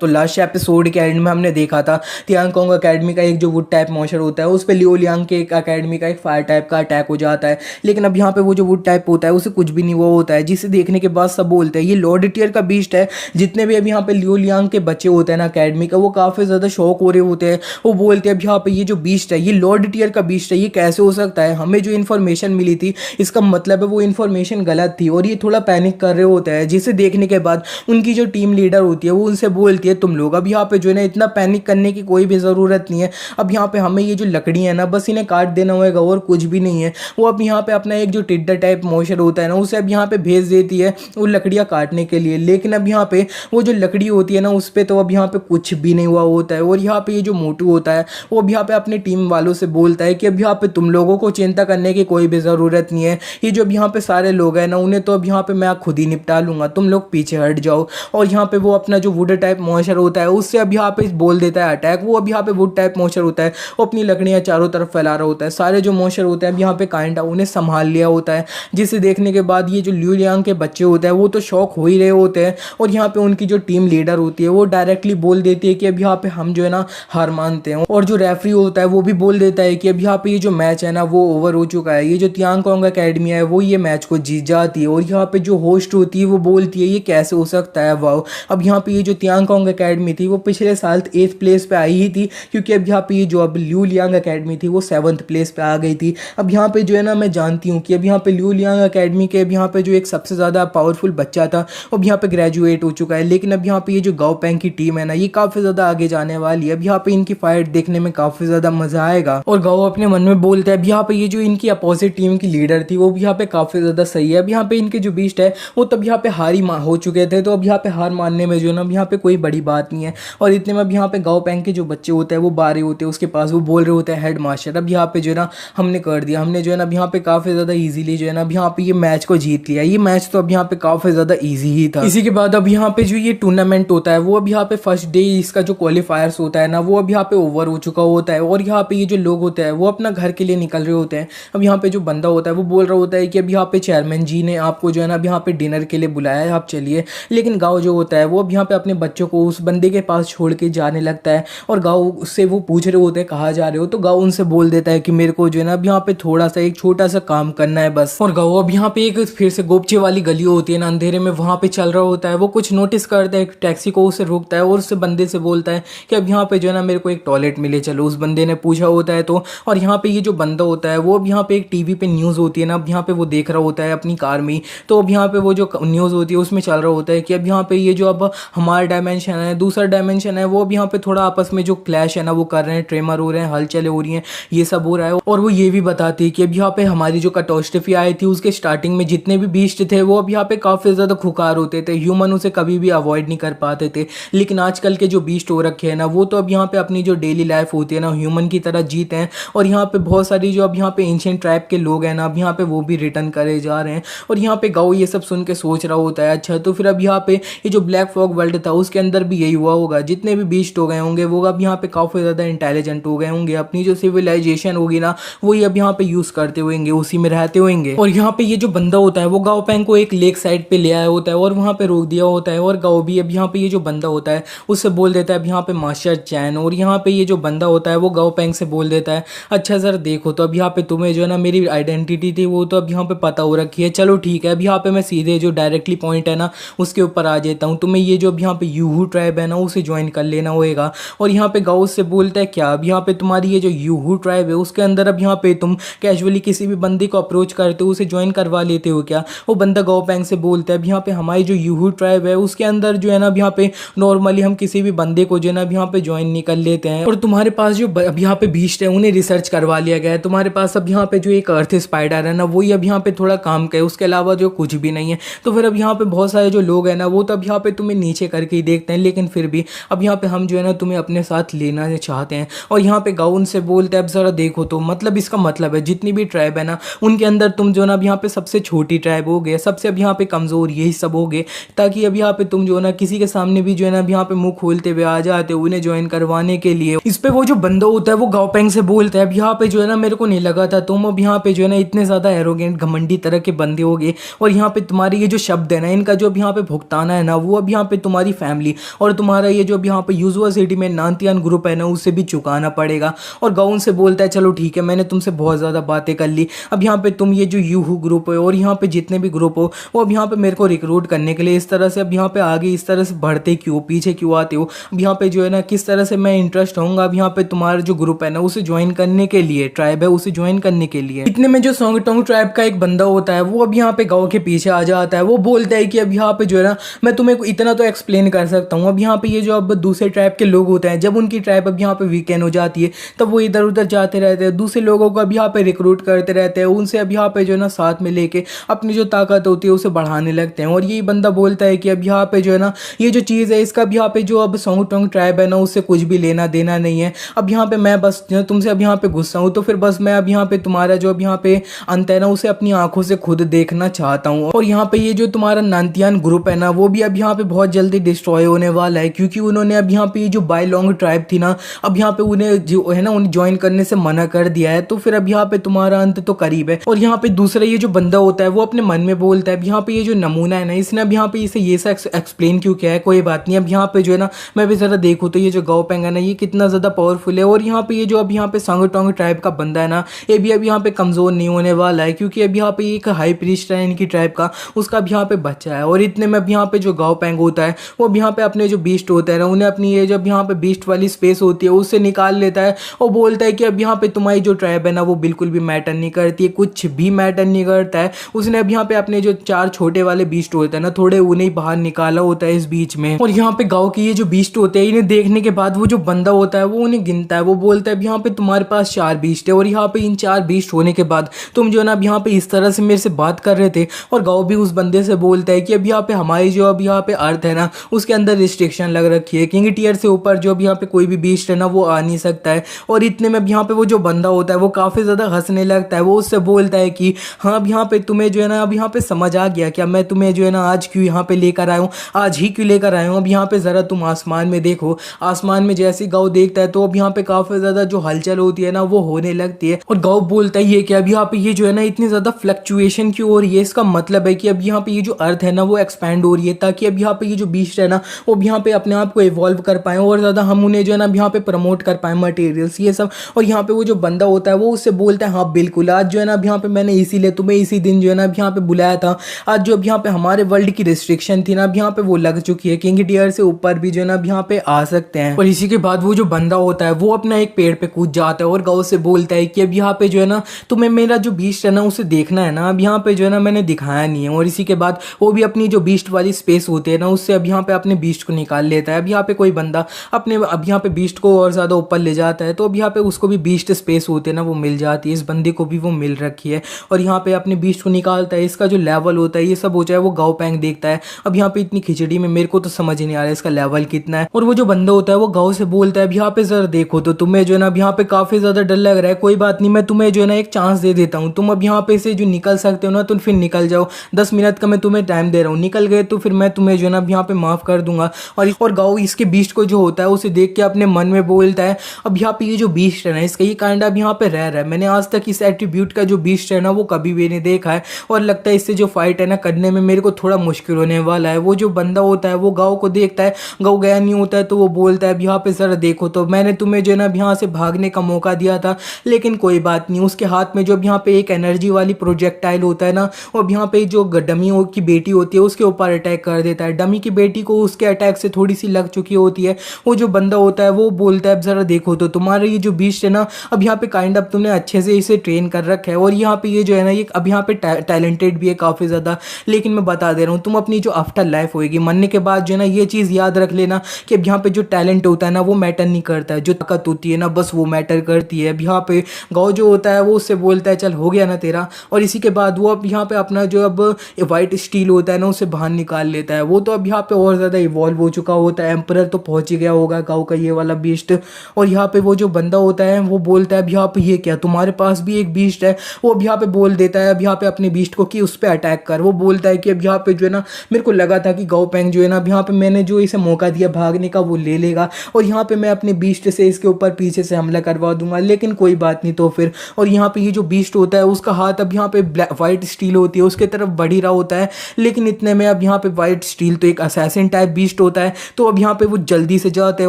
तो last episode के and में हमने देखा था तियांगकोंग अकेडमी का एक जो वुड टाइप मॉन्स्टर होता है उस पर लियो लियांग के एक अकेडमी का एक फायर टाइप का अटैक हो जाता है। लेकिन अब यहाँ पे वो जो वुड टाइप होता है उसे कुछ भी नहीं वो होता है, जिसे देखने के बाद सब बोलते हैं ये लॉर्ड टियर का बीस्ट है। जितने भी अब यहाँ पे लियो लियांग के बच्चे होते हैं ना अकेडमी का, वो काफ़ी ज़्यादा शौक हो रहे होते हैं। वो बोलते हैं अब यहाँ पे ये जो बीस्ट है ये लॉर्ड टियर का बीस्ट है, ये कैसे हो सकता है, हमें जो इन्फॉर्मेशन मिली थी इसका मतलब है वो इन्फॉर्मेशन गलत थी। और ये थोड़ा पैनिक कर रहे होते हैं, जिसे देखने के बाद उनकी जो टीम लीडर होती है वो उनसे बोलती है तुम लोग अब यहाँ पे जो है ना इतना पैनिक करने की कोई भी ज़रूरत नहीं है। अब यहाँ पे हमें ये जो लकड़ी है ना बस इन्हें काट देना होगा और कुछ भी नहीं है। वो अब यहाँ पे अपना एक जो टिड्डा टाइप मॉन्स्टर होता है ना उसे अब यहाँ पे भेज देती है वो लकड़ियाँ काटने के लिए। लेकिन अब यहाँ पे वो जो लकड़ी होती है ना उस पर तो अब यहाँ पे कुछ भी नहीं हुआ होता है। और यहाँ पे ये जो मोटू होता है वो अब यहाँ पे अपनी टीम वालों से बोलता है कि अब यहाँ पे तुम लोगों को चिंता करने की कोई भी ज़रूरत नहीं है, ये जो अब यहाँ पे सारे लोग हैं ना उन्हें तो अब यहाँ पे मैं खुद ही निपटा लूँगा, तुम लोग पीछे हट जाओ। और यहाँ पे वो अपना जो वुड टाइप मॉन्स्टर होता है उससे अब यहाँ पे बोल देता है अटैक। वो अब यहाँ पे वुड टाइप मॉन्स्टर होता है वो अपनी लकड़ियाँ चारों तरफ फैला रहा होता है। सारे जो मॉन्स्टर होते हैं अब यहाँ पे काइंडा उन्हें संभाल लिया होता है, जिसे देखने के बाद ये जो लियो लियांग के बच्चे होते हैं वो तो शौक हो ही रहे होते हैं। और यहाँ पे उनकी जो टीम लीडर होती है वो डायरेक्टली बोल देती है कि अब यहाँ पे हम जो है ना हार मानते हैं। और जो रेफरी होता है वो भी बोल देता है कि अब यहाँ पे ये जो मैच है ना वो ओवर हो चुका है, ये जो तियांगकोंग अकेडमी है वो ये मैच को जीत जाती है। और यहाँ पे जो होस्ट होती है वो बोलती है ये कैसे हो सकता है वाह। अब यहाँ पे ये जो तियांगकोंग अकेडमी थी वो पिछले साल 8th प्लेस पे आई ही थी, क्योंकि अब यहाँ पे ये जो अब लियो लियांग अकेडमी थी वो 7th प्लेस पे आ गई थी। अब यहाँ पे जो है ना मैं जानती हूँ कि अब यहाँ पे लियो लियांग अकेडमी के अब यहाँ पे जो एक सबसे ज़्यादा पावरफुल बच्चा था वो अब यहाँ पे ग्रेजुएट हो चुका है। लेकिन अब यहाँ पे ये जो गाओ पेंग की टीम है ना ये काफ़ी ज़्यादा आगे जाने वाली है। अब यहाँ पे इनकी फाइट देखने में काफ़ी ज़्यादा मज़ा आएगा। और गाओ अपने मन में बोलता है अब यहाँ पे ये जो इनकी अपोजिट टीम की लीडर थी वो भी यहाँ पे काफ़ी ज़्यादा सही है। अब यहाँ पे इनके जो बीस्ट है वो तब यहाँ पे हार ही हो चुके थे, तो अब यहाँ पे हार मानने में जो है ना अब यहाँ पे कोई बड़ी बात नहीं है। और इतने में अब यहाँ पे गाओ पेंग के जो बच्चे होते हैं वो बारे होते हैं उसके पास, वो बोल रहे होते हैं हेड मास्टर अब यहाँ पे जो है ना हमने कर दिया, हमने जो है ना अब यहाँ पे काफ़ी ज़्यादा ईजिली जो है ना अब यहाँ पे ये मैच को जीत लिया। ये मैच तो अब यहाँ पे काफ़ी ज़्यादा ईजी ही था। इसी के बाद अब यहाँ पे जो ये टूर्नामेंट होता है वो अब यहाँ पे फर्स्ट डे इसका जो क्वालिफायर्स होता है ना वो अब यहाँ पे ओवर हो चुका होता है। और यहाँ पे ये जो लोग होते हैं वो अपना घर के लिए निकल रहे होते हैं। अब यहाँ पे जो बंदा होता है वो बोल रहा होता है कि अब यहाँ पे चेयरमैन जी ने आपको जो है ना अब यहाँ पे डिनर के लिए बुलाया है, आप चलिए। लेकिन गाँव जो होता है वो अब यहाँ पे अपने बच्चों को उस बंदे के पास छोड़ के जाने लगता है। और गाँव उससे वो पूछ रहे होते हैं कहाँ जा रहे हो, तो गाँव उनसे बोल देता है कि मेरे को जो है ना अब यहाँ पे थोड़ा सा एक छोटा सा काम करना है बस। और गाँव अब यहाँ पे एक फिर से गोपचे वाली गली होती है ना अंधेरे में, वहाँ पे चल रहा होता है। वो कुछ नोटिस करता है, एक टैक्सी को उसे रोकता है और उससे बंदे से बोलता है कि अब यहाँ पे जो है ना मेरे को एक टॉयलेट मिले चलो। उस बंदे ने पूछा होता है तो। और यहाँ पे ये जो बंदा होता है वो अब यहाँ पे एक टीवी पे न्यूज़ होती है ना, अब यहाँ पे वो देख रहा होता है अपनी कार में। तो अब यहाँ पे वो जो न्यूज़ होती है उसमें चल रहा होता है कि अब यहाँ पे ये जो अब हमारा डायमेंशन है दूसरा डायमेंशन है वो अब यहाँ पे थोड़ा आपस में जो क्लैश है ना वो कर रहे हैं, ट्रेमर हो रहे हैं, हलचलें हो रही हैं, ये सब हो रहा है। और वो ये भी बताती है कि अब यहाँ पे हमारी जो कैटास्ट्रॉफी आई थी उसके स्टार्टिंग में जितने भी बीस्ट थे वो अब यहाँ पे काफ़ी ज़्यादा खुखार होते थे, ह्यूमन उसे कभी भी अवॉइड नहीं कर पाते थे। लेकिन आजकल के जो बीस्ट हो रखे हैं ना वो तो अब यहाँ पे अपनी जो डेली लाइफ होती है ना ह्यूमन की तरह जीते हैं। और यहाँ पे बहुत सारी जो अब यहाँ पे एंशिएंट ट्राइब के लोग हैं ना अब यहाँ पे वो भी रिटर्न करे जा रहे हैं। और यहाँ पे गाँव ये सब सुन के सोच रहा होता है अच्छा तो फिर अब यहाँ पे ये जो ब्लैक फॉग वर्ल्ड था उसके अंदर भी यही हुआ होगा, जितने भी बीस्ट हो गए होंगे वो अब यहाँ पे काफ़ी ज़्यादा इंटेलिजेंट हो गए होंगे, अपनी जो सिविलाइजेशन होगी ना वही अब यहाँ पे यूज़ करते होंगे, उसी में रहते होंगे। और यहाँ पे ये जो बंदा होता है वो गाओ पेंग को एक लेक साइड पे ले आया होता है और वहाँ पे रोक दिया होता है। और गाओ भी अब यहाँ पे ये जो बंदा होता है उससे बोल देता है अब यहाँ पे मास्टर चैन। और यहाँ पे ये जो बंदा होता है वो गाओ पेंग से बोल देता है अच्छा सर देखो तो अब यहाँ पे तुम्हें जो है ना मेरी आइडेंटिटी थी वो तो अब यहाँ पे पता हो रखी है, चलो ठीक है अब यहाँ पे मैं सीधे जो डायरेक्टली पॉइंट है ना उसके ऊपर आ जाता हूँ, तुम्हें ये जो अब यहाँ पे यूहू ट्राइब है ना उसे ज्वाइन कर लेना होएगा। और यहाँ पे गाओ से बोलता है क्या अब यहाँ पे तुम्हारी ये जो यूहू ट्राइब है उसके अंदर अब यहाँ पे तुम कैजुअली किसी भी बंदे को अप्रोच करते हो उसे ज्वाइन करवा लेते हो क्या। वो बंदा गाओ पेंग से बोलता है अब यहाँ पे हमारी जो यूहू ट्राइब है उसके अंदर जो है ना अब यहाँ पे नॉर्मली हम किसी भी बंदे को जो है ना अब यहाँ पे ज्वाइन नहीं कर लेते हैं। और तुम्हारे पास जो अब यहाँ पे बीस्ट है उन्हें रिसर्च करवा लिया गया है, तुम्हारे पास अब यहाँ पे जो एक अर्थ स्पाइडर है ना वही अब यहाँ पे थोड़ा काम का है, उसके अलावा जो कुछ भी नहीं है। तो फिर अब यहाँ पे बहुत सारे जो लोग हैं ना वो तो अब यहाँ पे तुम्हें नीचे करके ही देखते हैं, लेकिन फिर भी अब यहाँ पे हम जो है ना तुम्हें अपने साथ लेना चाहते हैं। और यहाँ पे गाउन से बोलते हैं अब ज़रा देखो तो मतलब इसका मतलब है जितनी भी ट्राइब है ना उनके अंदर तुम जो है ना अब यहाँ पे सबसे छोटी ट्राइब हो गए, सबसे अब यहाँ पे कमज़ोर यही सब हो गए, ताकि अब यहाँ पे तुम जो है ना किसी के सामने भी जो है ना अब यहाँ पे मुंह खोलते हुए आ जाते हो उन्हें ज्वाइन करवाने के लिए। इस पे वो जो बंदा होता है वो गाओ पेंग से बोलता है अब यहाँ पे जो है ना मेरे को नहीं लगा था तुम अब यहाँ पे जो है ना इतने ज़्यादा एरोगेंट घमंडी तरह के बंदे हो गए। और यहाँ पे तुम्हारी ये जो शब्द है ना इनका जो अब यहाँ पे भुगताना है ना वो अब यहाँ पे तुम्हारी फैमिली और तुम्हारा ये जो अब यहाँ पे यूनिवर्सिटी में नानतियान ग्रुप है ना उससे भी चुकाना पड़ेगा। और गाँव उनसे बोलता है चलो ठीक है, मैंने तुमसे बहुत ज़्यादा बातें कर ली, अब यहाँ पे तुम ये जो यूहू ग्रुप है और यहाँ पे जितने भी ग्रुप हो वो अब यहाँ पे मेरे को रिक्रूट करने के लिए इस तरह से अब यहाँ पे आगे इस तरह से बढ़ते क्यों, पीछे क्यों आते हो, अब यहाँ पे जो है ना किस तरह से मैं इंटरेस्ट होऊंगा अब यहाँ पे तुम्हारा जो ग्रुप है ना उसे ज्वाइन करने के लिए, ट्राइब है उसे ज्वाइन करने के लिए। इतने में जो सोंगटोंग ट्राइब का एक बंदा होता है वो अब यहाँ पे गाँव के पीछे आ जाता है। वो बोलता है कि अब यहाँ पे जो है ना मैं तुम्हें इतना तो एक्सप्लेन कर सकता हूँ, अब यहाँ पे ये जो अब दूसरे ट्राइब के लोग होते हैं जब उनकी ट्राइब अब यहाँ पे वीकेंड हो जाती है तब वो इधर उधर जाते रहते हैं, दूसरे लोगों को अब यहाँ पे रिक्रूट करते रहते हैं, उनसे अब यहाँ पे जो है ना साथ में लेके अपनी जो ताकत होती है उसे बढ़ाने लगते हैं। और यही बंदा बोलता है कि अब यहाँ पे जो है ना ये जो चीज़ है इसका अब यहाँ पे जो अब सोंगटोंग ट्राइब है ना उससे कुछ भी लेना देना नहीं है। अब यहाँ पे मैं बस जो तुमसे अब यहाँ पे गुस्सा हूँ तो फिर बस मैं अब यहाँ पे तुम्हारा जो अब यहाँ पे अंत है ना उसे अपनी आंखों से खुद देखना चाहता हूँ। और यहाँ पे ये जो तुम्हारा नानतियान ग्रुप है ना वो भी अब यहाँ पे बहुत जल्दी डिस्ट्रॉय होने वाला है, क्योंकि उन्होंने अब यहाँ पे ये जो बाईलोंग ट्राइब थी ना अब यहाँ पे उन्हें जो है ना उन्हें ज्वाइन करने से मना कर दिया है, तो फिर अब यहाँ पे तुम्हारा अंत तो करीब है। और यहाँ पे दूसरा ये जो बंदा होता है वो अपने मन में बोलता है अब यहाँ पे ये जो नमूना है ना इसने अब यहाँ पे इसे ये सा एक्सप्लेन क्यों किया है, कोई बात नहीं, अब यहाँ पे जो है ना मैं भी जरा देखूँ तो ये जो गाओ पेंग है ना ये कितना ज़्यादा पावरफुल है। और यहाँ पे ये जो अब यहाँ पे सोंगटोंग ट्राइब का बंदा है ना ये भी अब यहाँ पे कमज़ोर नहीं होने वाला है, क्योंकि अब यहाँ पे एक हाई प्रीस्ट है इनकी ट्राइब का, उसका अब यहाँ पे बच्चा है। और इतने में अब यहाँ पे जो गाओ पेंग होता है वो अब यहाँ पे अपने जो बीस्ट होता है ना उन्हें अपनी ये जब यहाँ पे बीस्ट वाली स्पेस होती है उससे निकाल लेता है और बोलता है कि अब यहाँ पे तुम्हारी जो ट्राइब है ना वो बिल्कुल भी मैटर नहीं करती है, कुछ भी मैटर नहीं करता है। उसने अब यहाँ पे अपने जो 4 छोटे वाले बीस्ट होते हैं ना थोड़े उन्हें बाहर निकाला होता है इस बीच में। और यहाँ पे गाँव के ये जो बीस्ट होते हैं इन्हें देखने के बाद वो जो बंदा होता है वो उन्हें गिनता है, वो बोलता है अब यहाँ पे तुम्हारे पास 4 बीस्ट है और यहाँ पे इन 4 बीस्ट होने के बाद तुम जो है ना अब यहाँ पे इस तरह से मेरे से बात कर रहे थे। और गाँव भी उस बंदे से बोलता है कि अब यहाँ पे हमारी जो अब यहाँ पे अर्थ है ना उसके अंदर रिस्ट्रिक्शन लग रखी है, किंग टीयर से ऊपर जो अब यहाँ पे कोई भी बीस्ट है ना वो आ नहीं सकता है। और इतने में अब यहाँ पे वो जो बंदा होता है वो काफ़ी ज़्यादा हंसने लगता है, वो उससे बोलता है कि हाँ अब यहाँ पे तुम्हें जो है ना अब यहाँ पे समझ आ गया क्या, मैं तुम्हें जो है ना आज क्यों यहाँ पे लेकर आया हूँ, आज ही क्यों लेकर आया हूँ। अब यहाँ पे ज़रा तुम आसमान में देखो, आसमान में जैसे गाँव देखता है तो अब यहाँ पे काफ़ी ज़्यादा जो हलचल होती है ना वो होने लगती है। और गाँव बोलता है ये कि अब यहाँ पे ये जो है ना इतनी ज़्यादा फ्लक्चुएशन क्यों हो रही है, इसका मतलब है कि अब यहाँ पे ये जो अर्थ है ना वो एक्सपैंड हो रही है, ताकि अब यहाँ पे ये जो बीस्ट है ना वो अब यहाँ पे अपने आप को इवॉल्व कर पाए और ज़्यादा हम उन्हें जो है ना अब यहाँ पे प्रमोट कर पाए मटेरियल्स ये सब। और यहाँ पे वो जो बंदा होता है वो उससे बोलता है हाँ बिल्कुल, आज जो है ना अब यहाँ पे मैंने इसीलिए तुम्हें इसी दिन जो है ना अब यहाँ पे बुलाया था, आज जो अब यहाँ पे हमारे वर्ल्ड की रिस्ट्रिक्शन थी ना अब यहाँ पे वो लग चुकी है, किंग टीयर से ऊपर भी जो है ना अब यहाँ पे आ सकते हैं। और इसी के बाद वो जो बंदा होता है वो अपना एक पेड़ पे कूद जाता है और गाँव से बोलता है कि अब यहाँ पे जो है ना तुम्हें मेरा जो बीस्ट है ना उसे देखना है ना, अब यहाँ पे जो है ना मैंने दिखाया नहीं है। और इसी के बाद वो भी अपनी जो बीस्ट वाली स्पेस होती है ना उससे अब यहाँ पे अपने बीस्ट को निकाल लेता है। अब यहाँ पे कोई बंदा अपने अब यहाँ पे बीस्ट को और ज़्यादा ऊपर ले जाता है तो अब यहाँ पे उसको भी बीस्ट स्पेस होती है ना वो मिल जाती है, इस बंदे को भी वो मिल रखी है। और यहाँ पे अपने बीस्ट को निकालता है, इसका जो लेवल होता है ये सब हो जाए वो गाँव पैंग देखता है। अब यहाँ पे इतनी खिचड़ी में मेरे को तो समझ नहीं आ रहा है इसका लेवल कितना है। और वो जो बंदा होता है वो गाँव से बोलता है अब यहाँ पे ज़रा देखो तो तुम्हें जो है ना अब यहाँ पे काफ़ी ज़्यादा डर लग रहा है, कोई बात नहीं, मैं तुम्हें जो है ना एक चांस दे देता हूँ, तुम अब यहाँ पे से जो निकल सकते हो ना तो फिर निकल जाओ, 10 मिनट का मैं तुम्हें टाइम दे रहा हूँ, निकल गए तो फिर मैं तुम्हें जो है ना अब यहाँ पे माफ़ कर दूंगा। और गाँव इसके बीस्ट को जो होता है उसे देख के अपने मन में बोलता है अब यहाँ पे ये जो बीस्ट है ना इसका ये काइंड अब यहाँ पे रह रहा है, मैंने आज तक इस एट्रीब्यूट का जो बीस्ट है ना वो कभी भी नहीं देखा है और लगता है इससे जो फाइट है ना करने में मेरे को थोड़ा मुश्किल होने वाला है। वो जो बंदा होता है वो गाँव को देखता है, गाँव गया नहीं होता है तो वो बोलता है अब यहाँ पे ज़रा देखो तो मैंने तुम्हें जो है ना अब यहाँ से भागने का मौका दिया था लेकिन कोई बात नहीं। उसके हाथ में जो अब यहाँ पे एक एनर्जी वाली प्रोजेक्टाइल होता है ना वो अब यहाँ पे जो डमी की बेटी होती है उसके ऊपर अटैक कर देता है, डमी की बेटी को उसके अटैक से थोड़ी सी लग चुकी होती है। वो जो बंदा होता है वो बोलता है अब ज़रा देखो तो तुम्हारा ये जो बीस्ट है ना अब यहाँ पे काइंड ऑफ तुमने अच्छे से इसे ट्रेन कर रखा है और यहाँ पे ये जो है ना ये अब यहाँ पे टैलेंटेड भी है काफ़ी ज़्यादा, लेकिन मैं बता दे रहा हूँ तुम अपनी जो आफ्टर लाइफ होएगी मरने के बाद जो है ना ये चीज़ याद रख लेना कि अब यहाँ पे जो टैलेंट होता है ना वो मैटर नहीं करता है, जो ताकत होती है ना बस वो मैटर करती है। अब यहाँ पे गाँव जो होता है वो उससे बोलता है चल हो गया ना तेरा। और इसी के बाद वो अब यहाँ पे अपना जो अब वाइट स्टील होता है ना उसे बाहर निकाल लेता है। वो तो अब यहाँ पे और ज़्यादा इवॉल्व हो चुका होता है, एम्परर तो पहुँच ही गया होगा गाँव का ये वाला बीस्ट। और यहाँ पे वो जो बंदा होता है वो बोलता है अब यहाँ पे ये क्या तुम्हारे पास भी एक बीस्ट है, वो अब यहाँ पे बोल देता है अब यहाँ पे अपने बीस्ट को कि उस पर अटैक कर। वो बोलता है कि अब यहाँ पे जो है ना मेरे को लगा था कि गाँव पैंग जो है ना अब यहाँ पे मैंने जो इसे मौका दिया भागने का वो ले लेगा और यहाँ पे मैं अपने बीस्ट से इसके ऊपर पीछे से हमला करवा दूंगा, लेकिन कोई बात नहीं तो फिर। और यहाँ पे ये जो बीस्ट होता है उसका हाथ अब यहाँ पे वाइट स्टील होती है उसके तरफ बढ़ ही रहा होता है, लेकिन इतने में अब यहाँ पे वाइट स्टील तो एक असैसिन टाइप बीस्ट बीस्ट होता है तो अब यहाँ पे वो जल्दी से जाता है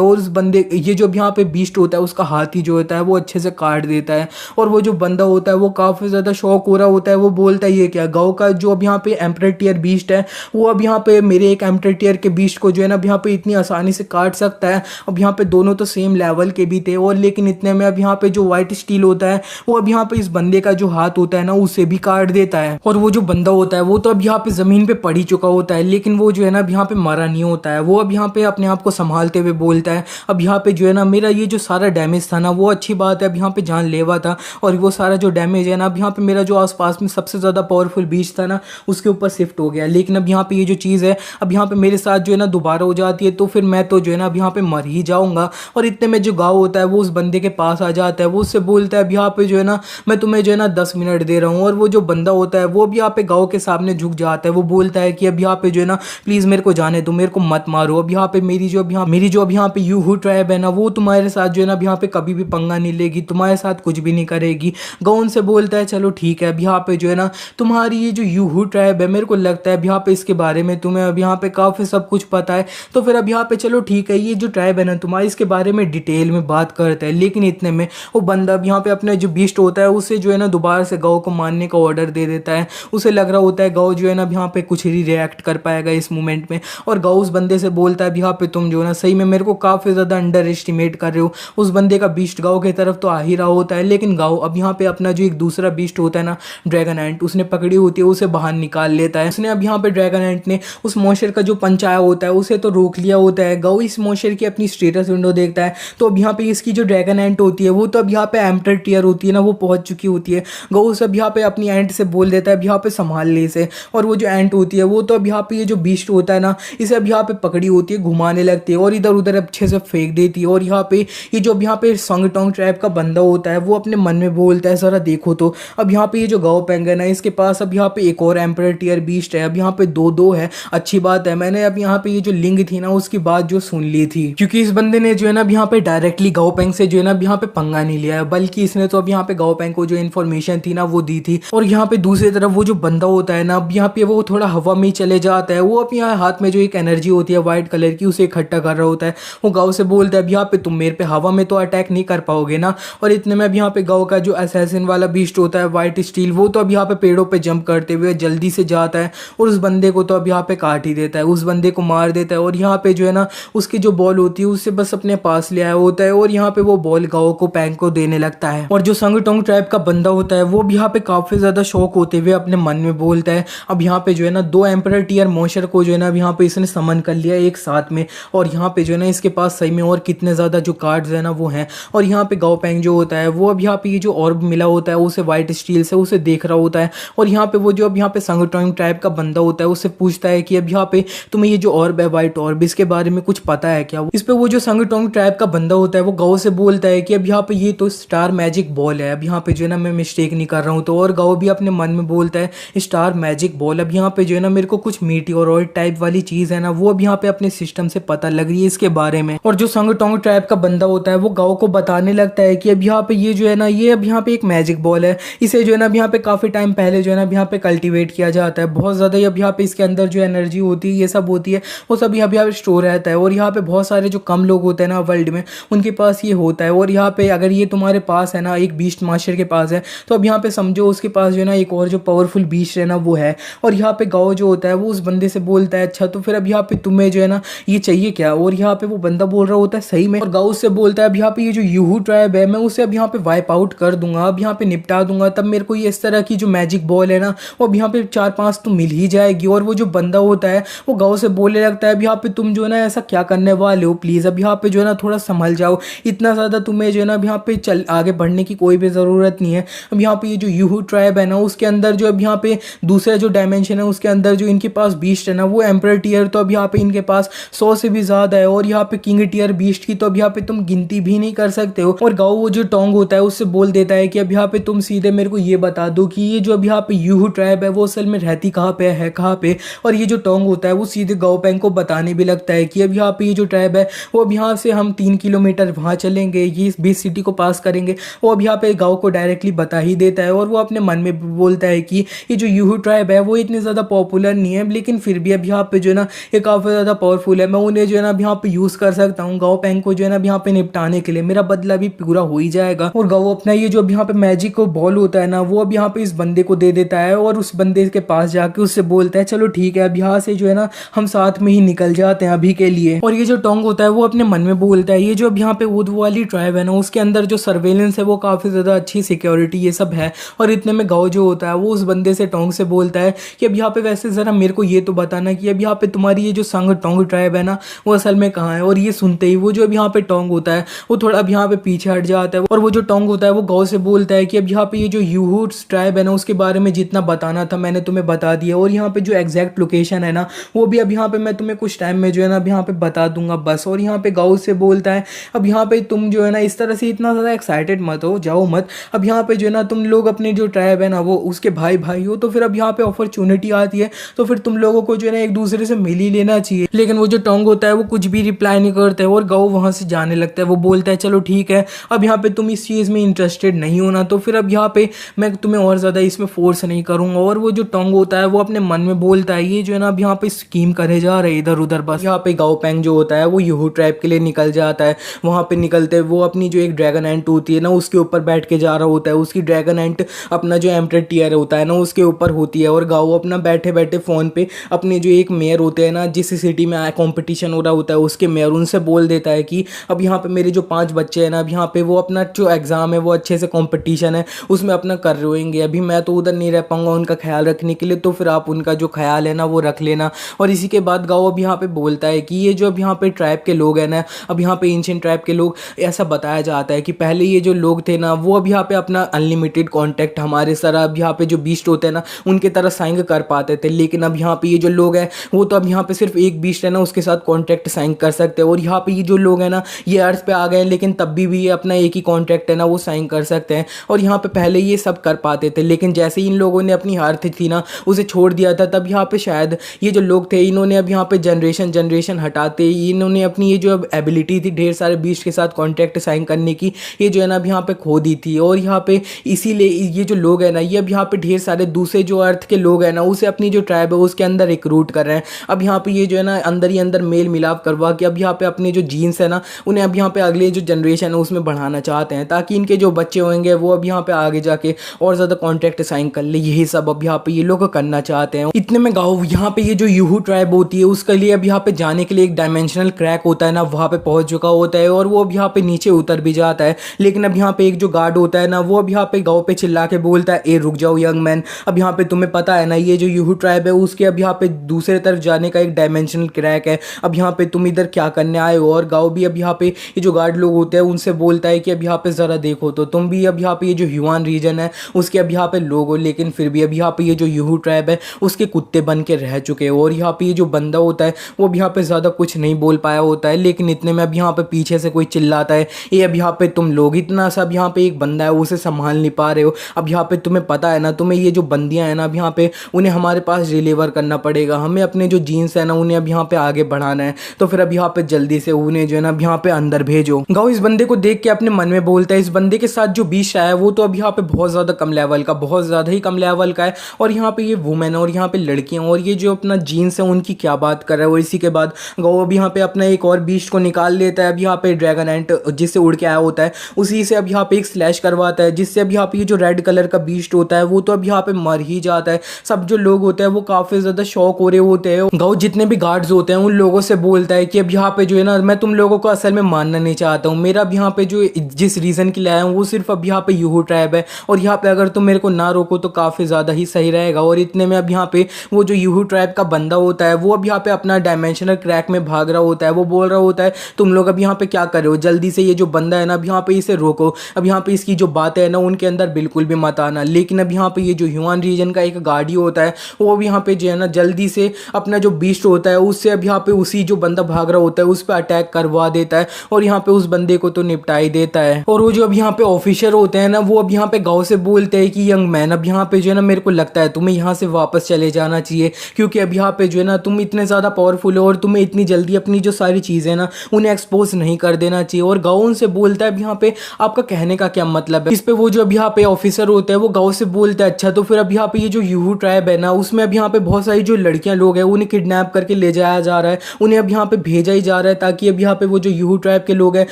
और उस बंदे ये जो अब यहाँ पे बीस्ट होता है उसका हाथी जो होता है वो अच्छे से काट देता है। और वो जो बंदा होता है वो काफ़ी ज़्यादा शॉक हो रहा होता है, वो बोलता है ये क्या, गाँव का जो अब यहाँ पे एम्परर टियर बीस्ट है वो अब यहाँ पे मेरे एक एम्परर टियर के बीस्ट को जो है ना अब यहाँ पे इतनी आसानी से काट सकता है। अब यहाँ पे दोनों तो सेम लेवल के भी थे और लेकिन इतने में अब यहाँ पे जो व्हाइट स्टील होता है वो अब यहाँ पे इस बंदे का जो हाथ होता है ना उसे भी काट देता है। और वो जो बंदा होता है वो तो अब यहाँ पे जमीन पे पड़ ही चुका होता है, लेकिन वो जो है ना अब यहाँ पे मरा नहीं होता है। वो अब यहाँ पे अपने आप को संभालते हुए बोलता है अब यहाँ पे जो है ना मेरा ये जो सारा डैमेज था ना वो अच्छी बात है, अब यहाँ पे जानलेवा था और वो सारा जो डैमेज है ना अब यहाँ पे मेरा जो आसपास में सबसे ज़्यादा पावरफुल बीच था ना उसके ऊपर शिफ्ट हो गया, लेकिन अब यहाँ पे ये जो चीज़ है अब यहाँ पे मेरे साथ जो है ना दोबारा हो जाती है तो फिर मैं तो जो है ना अब यहाँ पे मर ही जाऊँगा। और इतने में जो गाँव होता है वो उस बंदे के पास आ जाता है, वो उससे बोलता है अब यहाँ पे जो है ना मैं तुम्हें जो है ना 10 मिनट दे रहा हूँ। और वो जो बंदा होता है वो भी यहाँ पे गाँव के सामने झुक जाता है, वो बोलता है कि अब यहाँ पे जो है ना प्लीज़ मेरे को जाने दो, मेरे को मत मारो, अब यहाँ पे मेरी जो अब यहाँ पे यूहू ट्राइब है ना वो तुम्हारे साथ जो है ना अब यहाँ पे कभी भी पंगा नहीं लेगी, तुम्हारे साथ कुछ भी नहीं करेगी। गाँव उनसे बोलता है चलो ठीक है, अब यहाँ पे जो है ना तुम्हारी ये जो यूहू ट्राइब है मेरे को लगता है अब यहाँ पे इसके बारे में तुम्हें अब यहाँ पे काफ़ी सब कुछ पता है, तो फिर अब यहाँ पे चलो ठीक है ये जो ट्राइब है ना तुम्हारी इसके बारे में डिटेल में बात करता है। लेकिन इतने में वो बंदा अब यहाँ पे अपने जो बीस्ट होता है उसे जो है ना दोबारा से गाँव को मारने का ऑर्डर दे देता है। उसे लग रहा होता है गाँव जो है ना अब यहाँ पे कुछ ही रिएक्ट कर पाएगा इस मोमेंट में, और गाँव उस बंदे से बोलता है अब यहाँ पे तुम जो है ना सही में मेरे को काफ़ी ज़्यादा अंडर एस्टिमेट कर रहे हो। उस बंदे का बीस्ट गाँव की तरफ तो आ ही रहा होता है, लेकिन गाँव अब यहाँ पे अपना जो एक दूसरा बीस्ट होता है ना ड्रैगन एंट उसने पकड़ी होती है उसे बाहर निकाल लेता है। उसने अब यहाँ पे ड्रैगन एंट ने उस मॉन्स्टर का जो पंचाया होता है उसे तो रोक लिया होता है। गाँव इस मॉन्स्टर की अपनी स्टेटस विंडो देखता है तो अब यहाँ पे इसकी जो ड्रैगन एंट होती है वो तो अब यहाँ पे एम्परर टियर होती है ना वो पहुंच चुकी होती है। गाँव सब यहाँ पे अपनी एंट से बोल देता है अब यहाँ पे संभाल ले इसे, और वो जो एंट होती है वो तो अब यहाँ पे ये जो बीस्ट होता है ना इसे अब यहाँ पे पकड़ी होती है, घुमाने लगती है और इधर उधर अच्छे से फेंक देती है। और यहाँ पे ये जो अब यहाँ पे संगटोंग ट्राइब का बंदा होता है वो अपने मन में बोलता है जरा देखो तो अब यहाँ पे ये जो गाँव पेंगन है इसके पास अब यहाँ पे एक और एम्परर टियर बीस्ट है, अब यहाँ पे दो है। अच्छी बात है मैंने अब यहाँ पे ये जो लिंग थी ना उसकी बात जो सुन ली थी, क्योंकि इस बंदे ने जो है ना अब यहाँ पे डायरेक्टली गाँव पेंग से जो है ना अब यहाँ पे पंगा नहीं लिया है, बल्कि इसने तो अब यहाँ पे गाँव पेंग को जो इन्फॉर्मेशन थी ना वो दी थी। और यहाँ पे दूसरी तरफ वो जो बंदा होता है ना अब यहाँ पे वो थोड़ा हवा में चले जाता है, वो अब यहाँ हाथ में जो एक एनर्जी होती है व्हाइट कलर की उसे इकट्ठा कर रहा होता है। वो गाँव से बोलता है अब यहाँ पे तुम मेरे पे हवा में तो अटैक नहीं कर पाओगे ना। और इतने में अब यहाँ पे गाँव का जो असैसिन वाला बीस्ट होता है व्हाइट स्टील वो तो अब यहाँ पे पेड़ों पे जंप करते हुए जल्दी से जाता है और उस बंदे को तो अब यहाँ पे काट ही देता है, उस बंदे को मार देता है। और यहाँ पे जो है ना उसकी जो बॉल होती है उससे बस अपने पास ले आया होता है और यहाँ पे वो बॉल गाँव को पैंग को देने लगता है। और जो संगटोंग ट्राइब का बंदा होता है वो भी यहाँ पे काफी ज्यादा शौक होते हुए अपने मन में बोलता है अब यहाँ पे जो है ना 2 एम्परर टियर मॉन्स्टर को जो है ना अब यहाँ पे इसने समन कर लिया एक साथ में, और यहाँ पे जो है ना इसके पास सही में और कितने ज्यादा जो कार्ड्स है ना वो हैं। और यहाँ पे गाँव पैंग जो होता है वो अब यहाँ पे ये जो ऑर्ब मिला होता है उसे व्हाइट स्टील से उसे देख रहा होता है। और यहाँ पे वो जो अब यहाँ पे संगटोंग ट्राइब का बंदा होता है उससे पूछता है कि अब यहाँ पे तुम्हें ये जो ऑर्ब है व्हाइट ऑर्ब इसके बारे में कुछ पता है क्या। इस पे वो जो संगटोंग ट्राइब का बंदा होता है वो गाँव से बोलता है कि अब यहाँ पे ये तो स्टार मैजिक बॉल है, अब यहाँ पे जो है ना मैं मिस्टेक नहीं कर रहा हूँ। तो और गाँव भी अपने मन में बोलता है स्टार मैजिक बॉल, अब यहाँ पे जो है ना मेरे को कुछ मीटियोरॉइड टाइप वाली चीज है ना वो अब यहाँ पे अपने सिस्टम से पता लग रही है इसके बारे में। और जो संगटोंग ट्राइब का बंदा होता है वो गाँव को बताने लगता है कि अब यहाँ पे ये जो है ना ये अब यहाँ पे एक मैजिक बॉल है, इसे जो है ना अब यहाँ पे काफी टाइम पहले जो है ना अब यहाँ पे कल्टीवेट किया जाता है, बहुत ज्यादा अब यहाँ पे इसके अंदर जो एनर्जी होती है ये सब होती है वो सब यहाँ पे स्टोर रहता है। और यहाँ पे बहुत सारे जो कम लोग होते हैं ना वर्ल्ड में उनके पास ये होता है। और यहाँ पे अगर ये तुम्हारे पास है ना एक बीस्ट मास्टर के पास है तो अब यहाँ पे समझो उसके पास जो है ना एक और जो पावरफुल बीस्ट है ना वो है। और यहाँ पे गाँव जो होता है वो उस बंदे से बोलता है अच्छा तो फिर अब यहाँ पे तुम्हें जो है ना ये चाहिए क्या। और यहाँ पे वो बंदा बोल रहा होता है सही में, और गाँव से बोलता है अब यहाँ पे ये जो यूहू ट्राइब है मैं उसे अब यहाँ पे वाइप आउट कर दूंगा, अब यहाँ पे निपटा दूंगा, तब मेरे को ये इस तरह की जो मैजिक बॉल है ना वो अब यहाँ पे 4-5 तो मिल ही जाएगी। और वो जो बंदा होता है वो गाँव से बोलने लगता है अब यहाँ पे तुम जो है ना ऐसा क्या करने वाले हो, प्लीज़ अब यहाँ पे जो है ना थोड़ा संभल जाओ, इतना ज़्यादा तुम्हें जो है ना अब यहाँ पे चल आगे बढ़ने की कोई भी ज़रूरत नहीं है। अब यहाँ पे ये जो यूहू ट्राइब है ना उसके अंदर जो अब यहाँ पे दूसरा जो डायमेंशन है उसके अंदर जो इनके पास बीस्ट है ना वो एम्परर टियर तो अब यहाँ पे इनके पास 100 से भी ज़्यादा है, और यहाँ पे किंग टियर बीस्ट की तो अब यहाँ पे तुम गिनती भी नहीं कर सकते हो। और गाँव वो जो टोंग होता है उससे बोल देता है कि अब यहाँ पे तुम सीधे मेरे को ये बता दो कि ये जो अब यहाँ पे यूहू ट्राइब है वो असल में रहती कहाँ पे है कहाँ पे। और ये जो टोंग होता है वो सीधे गाँव पैंग को बताने भी लगता है कि अब यहाँ पे ये जो ट्राइब है वो अब यहाँ से हम 3 किलोमीटर वहाँ चलेंगे, ये इस बीच सिटी को पास करेंगे। वो अब यहाँ पे गाँव को डायरेक्टली बता ही देता है। और वो अपने मन में बोलता है कि ये जो यूहू ट्राइब है वो इतनी ज़्यादा पॉपुलर नहीं है, लेकिन फिर भी अब यहाँ पे जो है ना ये काफ़ी ज़्यादा पावरफुल है, मैं उन्हें जो है ना अब यहाँ पे यूज़ कर सकता हूँ गाओ पेंग को जो है ना अब यहाँ पे निपटाने के लिए, मेरा बदला भी पूरा हो ही जाएगा। और गाओ अपना ये जो अब यहाँ पे मैजिक बॉल होता है ना वो अब यहाँ पे इस बंदे को दे देता है और उस बंदे के पास जाके उससे बोलता है चलो ठीक है अब यहाँ से जो है ना हम साथ में ही निकल जाते हैं अभी के लिए। और ये जो टोंग होता है वो अपने मन में बोलता है ये जो अब यहाँ पे उद वाली ट्राइब है ना उसके अंदर जो सर्वेलेंस है वो काफ़ी ज़्यादा अच्छी सिक्योरिटी ये सब है। और इतने में गाओ जो होता है वो उस बंदे से टोंग से बोलता है कि अब यहाँ पे वैसे ज़रा मेरे को ये तो बताना कि अब यहाँ पे तुम्हारी ये जो संग टोंग ट्राइब है ना वो असल में कहाँ है। और ये सुनते ही वो जो अब यहाँ पे टोंग होता है वो थोड़ा अब यहाँ पे पीछे हट जाता है और वो जो टोंग होता है वो गाओ से बोलता है कि अब यहाँ पे ये जो यूहूट्स ट्राइब है ना उसके बारे में जितना बताना था मैंने तुम्हें बता दिया और यहाँ पे जो एग्जैक्ट लोकेशन है ना वो भी अब यहाँ पे मैं तुम्हें कुछ टाइम में जो है ना अब यहाँ पे बता दूंगा बस। और यहाँ पे गाओ से बोलता है अब यहाँ पे तुम जो है ना इस तरह से इतना ज़्यादा एक्साइटेड मत हो जाओ मत, अब यहाँ पे जो है ना तुम लोग अपने जो ट्राइब है ना वो उसके भाई भाई हो तो फिर अब यहाँ पे अपॉर्चुनिटी आती है तो फिर तुम लोगों को जो है ना एक दूसरे से मिल ही लेना चाहिए। लेकिन वो जो टोंग होता है वो कुछ भी रिप्लाई नहीं करता है और गाओ वहाँ से जाने लगता है। वो बोलता है चलो ठीक है अब यहाँ पे तुम इस चीज़ में इंटरेस्टेड नहीं होना तो फिर अब यहाँ पे मैं तुम्हें और ज़्यादा इसमें फोर्स नहीं करूँगा। और वो जो टोंग होता है वो अपने मन में बोलता है ये जो है ना अब यहाँ पे स्कीम करे जा रहे इधर उधर बस। यहाँ पे गाओ पेंग जो होता है वो यूहू ट्राइब के लिए निकल जाता है। वहाँ पे निकलते वो अपनी जो एक ड्रैगन एंट होती है ना उसके ऊपर बैठ के जा रहा होता है। उसकी ड्रैगन एंट अपना जो एम्परर टियर होता है ना उसके ऊपर होती है और गाओ अपना बैठे बैठे फ़ोन पे अपने जो एक मेयर होते हैं ना जिस सिटी में कॉम्पिटिशन हो रहा होता है उसके मेयर उनसे बोल देता है कि अब यहाँ पे मेरे जो 5 बच्चे हैं ना अब यहाँ पे वो अपना जो एग्ज़ाम है वो अच्छे से कॉम्पिटिशन है उसमें अपना कर रहे होंगे, अभी मैं तो उधर नहीं रह पाऊंगा उनका ख्याल रखने के लिए तो फिर आप उनका जो ख्याल है ना वो रख लेना। और इसी के बाद गाओ अब यहाँ पे बोलता है कि ये जो अब यहाँ पे ट्राइब के लोग हैं ना अब यहाँ पे एंशिएंट ट्राइब के लोग ऐसा बताया जाता है कि पहले ये जो लोग थे ना वो अब यहाँ पे अपना अनलिमिटेड कॉन्टैक्ट हमारे तरह अब यहाँ पे जो बीस्ट होते हैं ना उनके तरह साइन कर पाते थे, लेकिन अब यहाँ पे ये जो लोग हैं वो तो अब यहाँ पे सिर्फ एक बीस्ट है ना उसके साथ कॉन्टैक्ट साइन कर सकते हैं। और यहाँ पे ये जो लोग हैं ना ये अर्थ पे आ गए लेकिन तब भी ये अपना एक ही कॉन्ट्रैक्ट है ना वो साइन कर सकते हैं। और यहाँ पे पहले ये सब कर पाते थे लेकिन जैसे ही इन लोगों ने अपनी अर्थ थी ना उसे छोड़ दिया था तब यहाँ पे शायद ये जो लोग थे इन्होंने अब यहाँ पे जनरेशन हटाते ही इन्होंने अपनी ये जो अब एबिलिटी थी ढेर सारे बीस्ट के साथ कॉन्ट्रैक्ट साइन करने की ये जो है ना अब यहाँ पे खो दी थी। और यहाँ पे इसीलिए ये जो लोग हैं ना ये अब यहाँ पे ढेर सारे दूसरे जो अर्थ के लोग हैं ना उसे अपनी जो ट्राइब है उसके अंदर रिक्रूट कर रहे हैं। अब यहाँ पे ये जो है ना अंदर ही अंदर मेल मिलाप करवा के अब यहाँ पे अपने जो जीन्स है ना उन्हें अब यहाँ पे अगले जो जनरेशन है उसमें बढ़ाना चाहते हैं ताकि इनके जो बच्चे होंगे वो अब यहाँ पे आगे जाके और ज़्यादा कॉन्ट्रैक्ट साइन कर ले, यही सब अब यहाँ पे ये लोग करना चाहते हैं। इतने में गाओ यहाँ पे ये जो यूहू ट्राइब होती है उसके लिए अब यहाँ पे जाने के लिए एक डायमेंशनल क्रैक होता है ना वहाँ पे पहुंच चुका होता है और वो अब यहाँ पे नीचे उतर भी जाता है। लेकिन अब यहाँ पे एक जो गार्ड होता है ना वो अब यहाँ पे गाँव पे चिल्ला के बोलता है ए रुक जाओ यंग मैन, अब यहाँ पे तुम्हें पता है ना ये जो यूहू ट्राइब है उसके अब यहाँ पे दूसरे तरफ जाने का एक डायमेंशनल क्रैक है, अब यहाँ पे तुम इधर क्या करने आए हो। और गाँव भी अब यहाँ पे ये जो गार्ड लोग होते हैं उनसे बोलता है कि अब यहाँ पे ज़रा देखो तो तुम भी अब यहाँ पे ये जो ह्यूआन रीजन है उसके अब यहाँ पे लोग हो लेकिन फिर भी अब यहाँ पे ये जो यूहू ट्राइब है उसके कुत्ते बन के रह चुके हो। और यहाँ पे ये जो बंदा होता है वो अब यहाँ पे ज़्यादा कुछ नहीं बोल पाया होता है लेकिन इतने में अब यहाँ पे पीछे से कोई चिल्लाता है ये अब यहाँ पे तुम लोग इतना सा अब यहाँ पे एक बंदा है उसे संभाल नहीं पा रहे हो, अब यहाँ पे तुम्हें पता है ना तुम्हें ये जो बंदियाँ हैं ना अब यहाँ पे उन्हें हमारे पास डिलीवर करना पड़ेगा, हमें अपने जो जीन्स है ना उन्हें अब यहाँ पे आगे बढ़ाना है तो फिर अब यहाँ पे जल्दी से उन्हें जो है ना अब यहाँ पे अंदर भेजो। गाओ इस बंदे को देख के अपने मन में बोलता है इस बंदे के साथ जो बीच आया है वो तो अब यहाँ पे बहुत ज़्यादा कम लेवल का, बहुत ज़्यादा ही कम लेवल का है और यहाँ पे ये वुमेन है और यहाँ पे लड़कियाँ और ये जो अपना जीन्स है उनकी क्या बात कर रहा है। और इसी के बाद गाओ अब यहाँ पे अपना एक और बीस्ट को निकाल लेता है, अब यहाँ पे ड्रैगन एंट जिससे उड़ के आया होता है उसी से अब यहाँ पे एक स्लैश करवाता है जिससे अब यहाँ पे ये जो रेड कलर का बीस्ट होता है वो तो अब यहाँ पे मर ही जाता है। सब जो लोग होते हैं वो काफ़ी ज़्यादा शॉक हो रहे होते हैं। गाओ जितने भी गार्ड्स होते हैं उन लोगों से बोलता है कि अब यहाँ पे जो है ना मैं तुम लोगों को असल में मानना नहीं चाहता हूँ, मेरा अब यहाँ पे जो जिस रीज़न के लिए आया हूँ वो सिर्फ अब यहाँ पे यूहू ट्राइब है और यहाँ पे अगर तुम मेरे को ना रोको तो काफ़ी ज़्यादा ही सही रहेगा। और इतने में अब यहाँ पे वो जो यूहू ट्राइब का बंदा होता है वो अब यहाँ पे अपना डायमेंशनल क्रैक में भाग रहा होता है, वो बोल रहा होता है तुम लोग अब यहाँ पे क्या कर रहे हो, जल्दी से ये जो बंदा है ना अब यहाँ पे इसे रोको, अब यहाँ पे इसकी जो बातें है ना उनके अंदर बिल्कुल भी मत आना। लेकिन अब यहाँ पे ये जो ह्यूमन रीजन का एक गार्डी होता है वो अब यहाँ पे जो है ना जल्दी से अपना जो बीस्ट होता है उससे अब यहाँ पे उसी जो बंदा भाग रहा होता है उस पर अटैक करवा देता है और यहाँ पे उस बंदे को तो निपटा ही देता है। और वो जो अब यहाँ पे ऑफिसर होते हैं ना वो अब यहाँ पे गाँव से बोलते हैं कि यंग मैन अब यहाँ पे जो है ना मेरे को लगता है तुम्हें यहाँ से वापस चले जाना चाहिए क्योंकि अब यहाँ पे जो है ना तुम इतने ज़्यादा पावरफुल हो और तुम्हें इतनी जल्दी अपनी जो सारी चीज़ें ना उन्हें एक्सपोज नहीं कर देना चाहिए। और गाँव उनसे बोलता है अब यहाँ पे आपका कहने का क्या मतलब है। इस पे वो जो अब यहाँ पे ऑफिसर होते हैं वो गाँव से बोलता है अच्छा तो फिर अब यहाँ पे ये जो यूहू ट्राइब है ना उसमें अब यहाँ पे बहुत सारी जो लड़कियाँ लोग हैं उन्हें किडनैप करके ले जाया जा रहा है, उन्हें अब यहाँ पे भेजा ही जा रहा है ताकि अब यहाँ पे वो जो यूहू ट्राइब के लोग हैं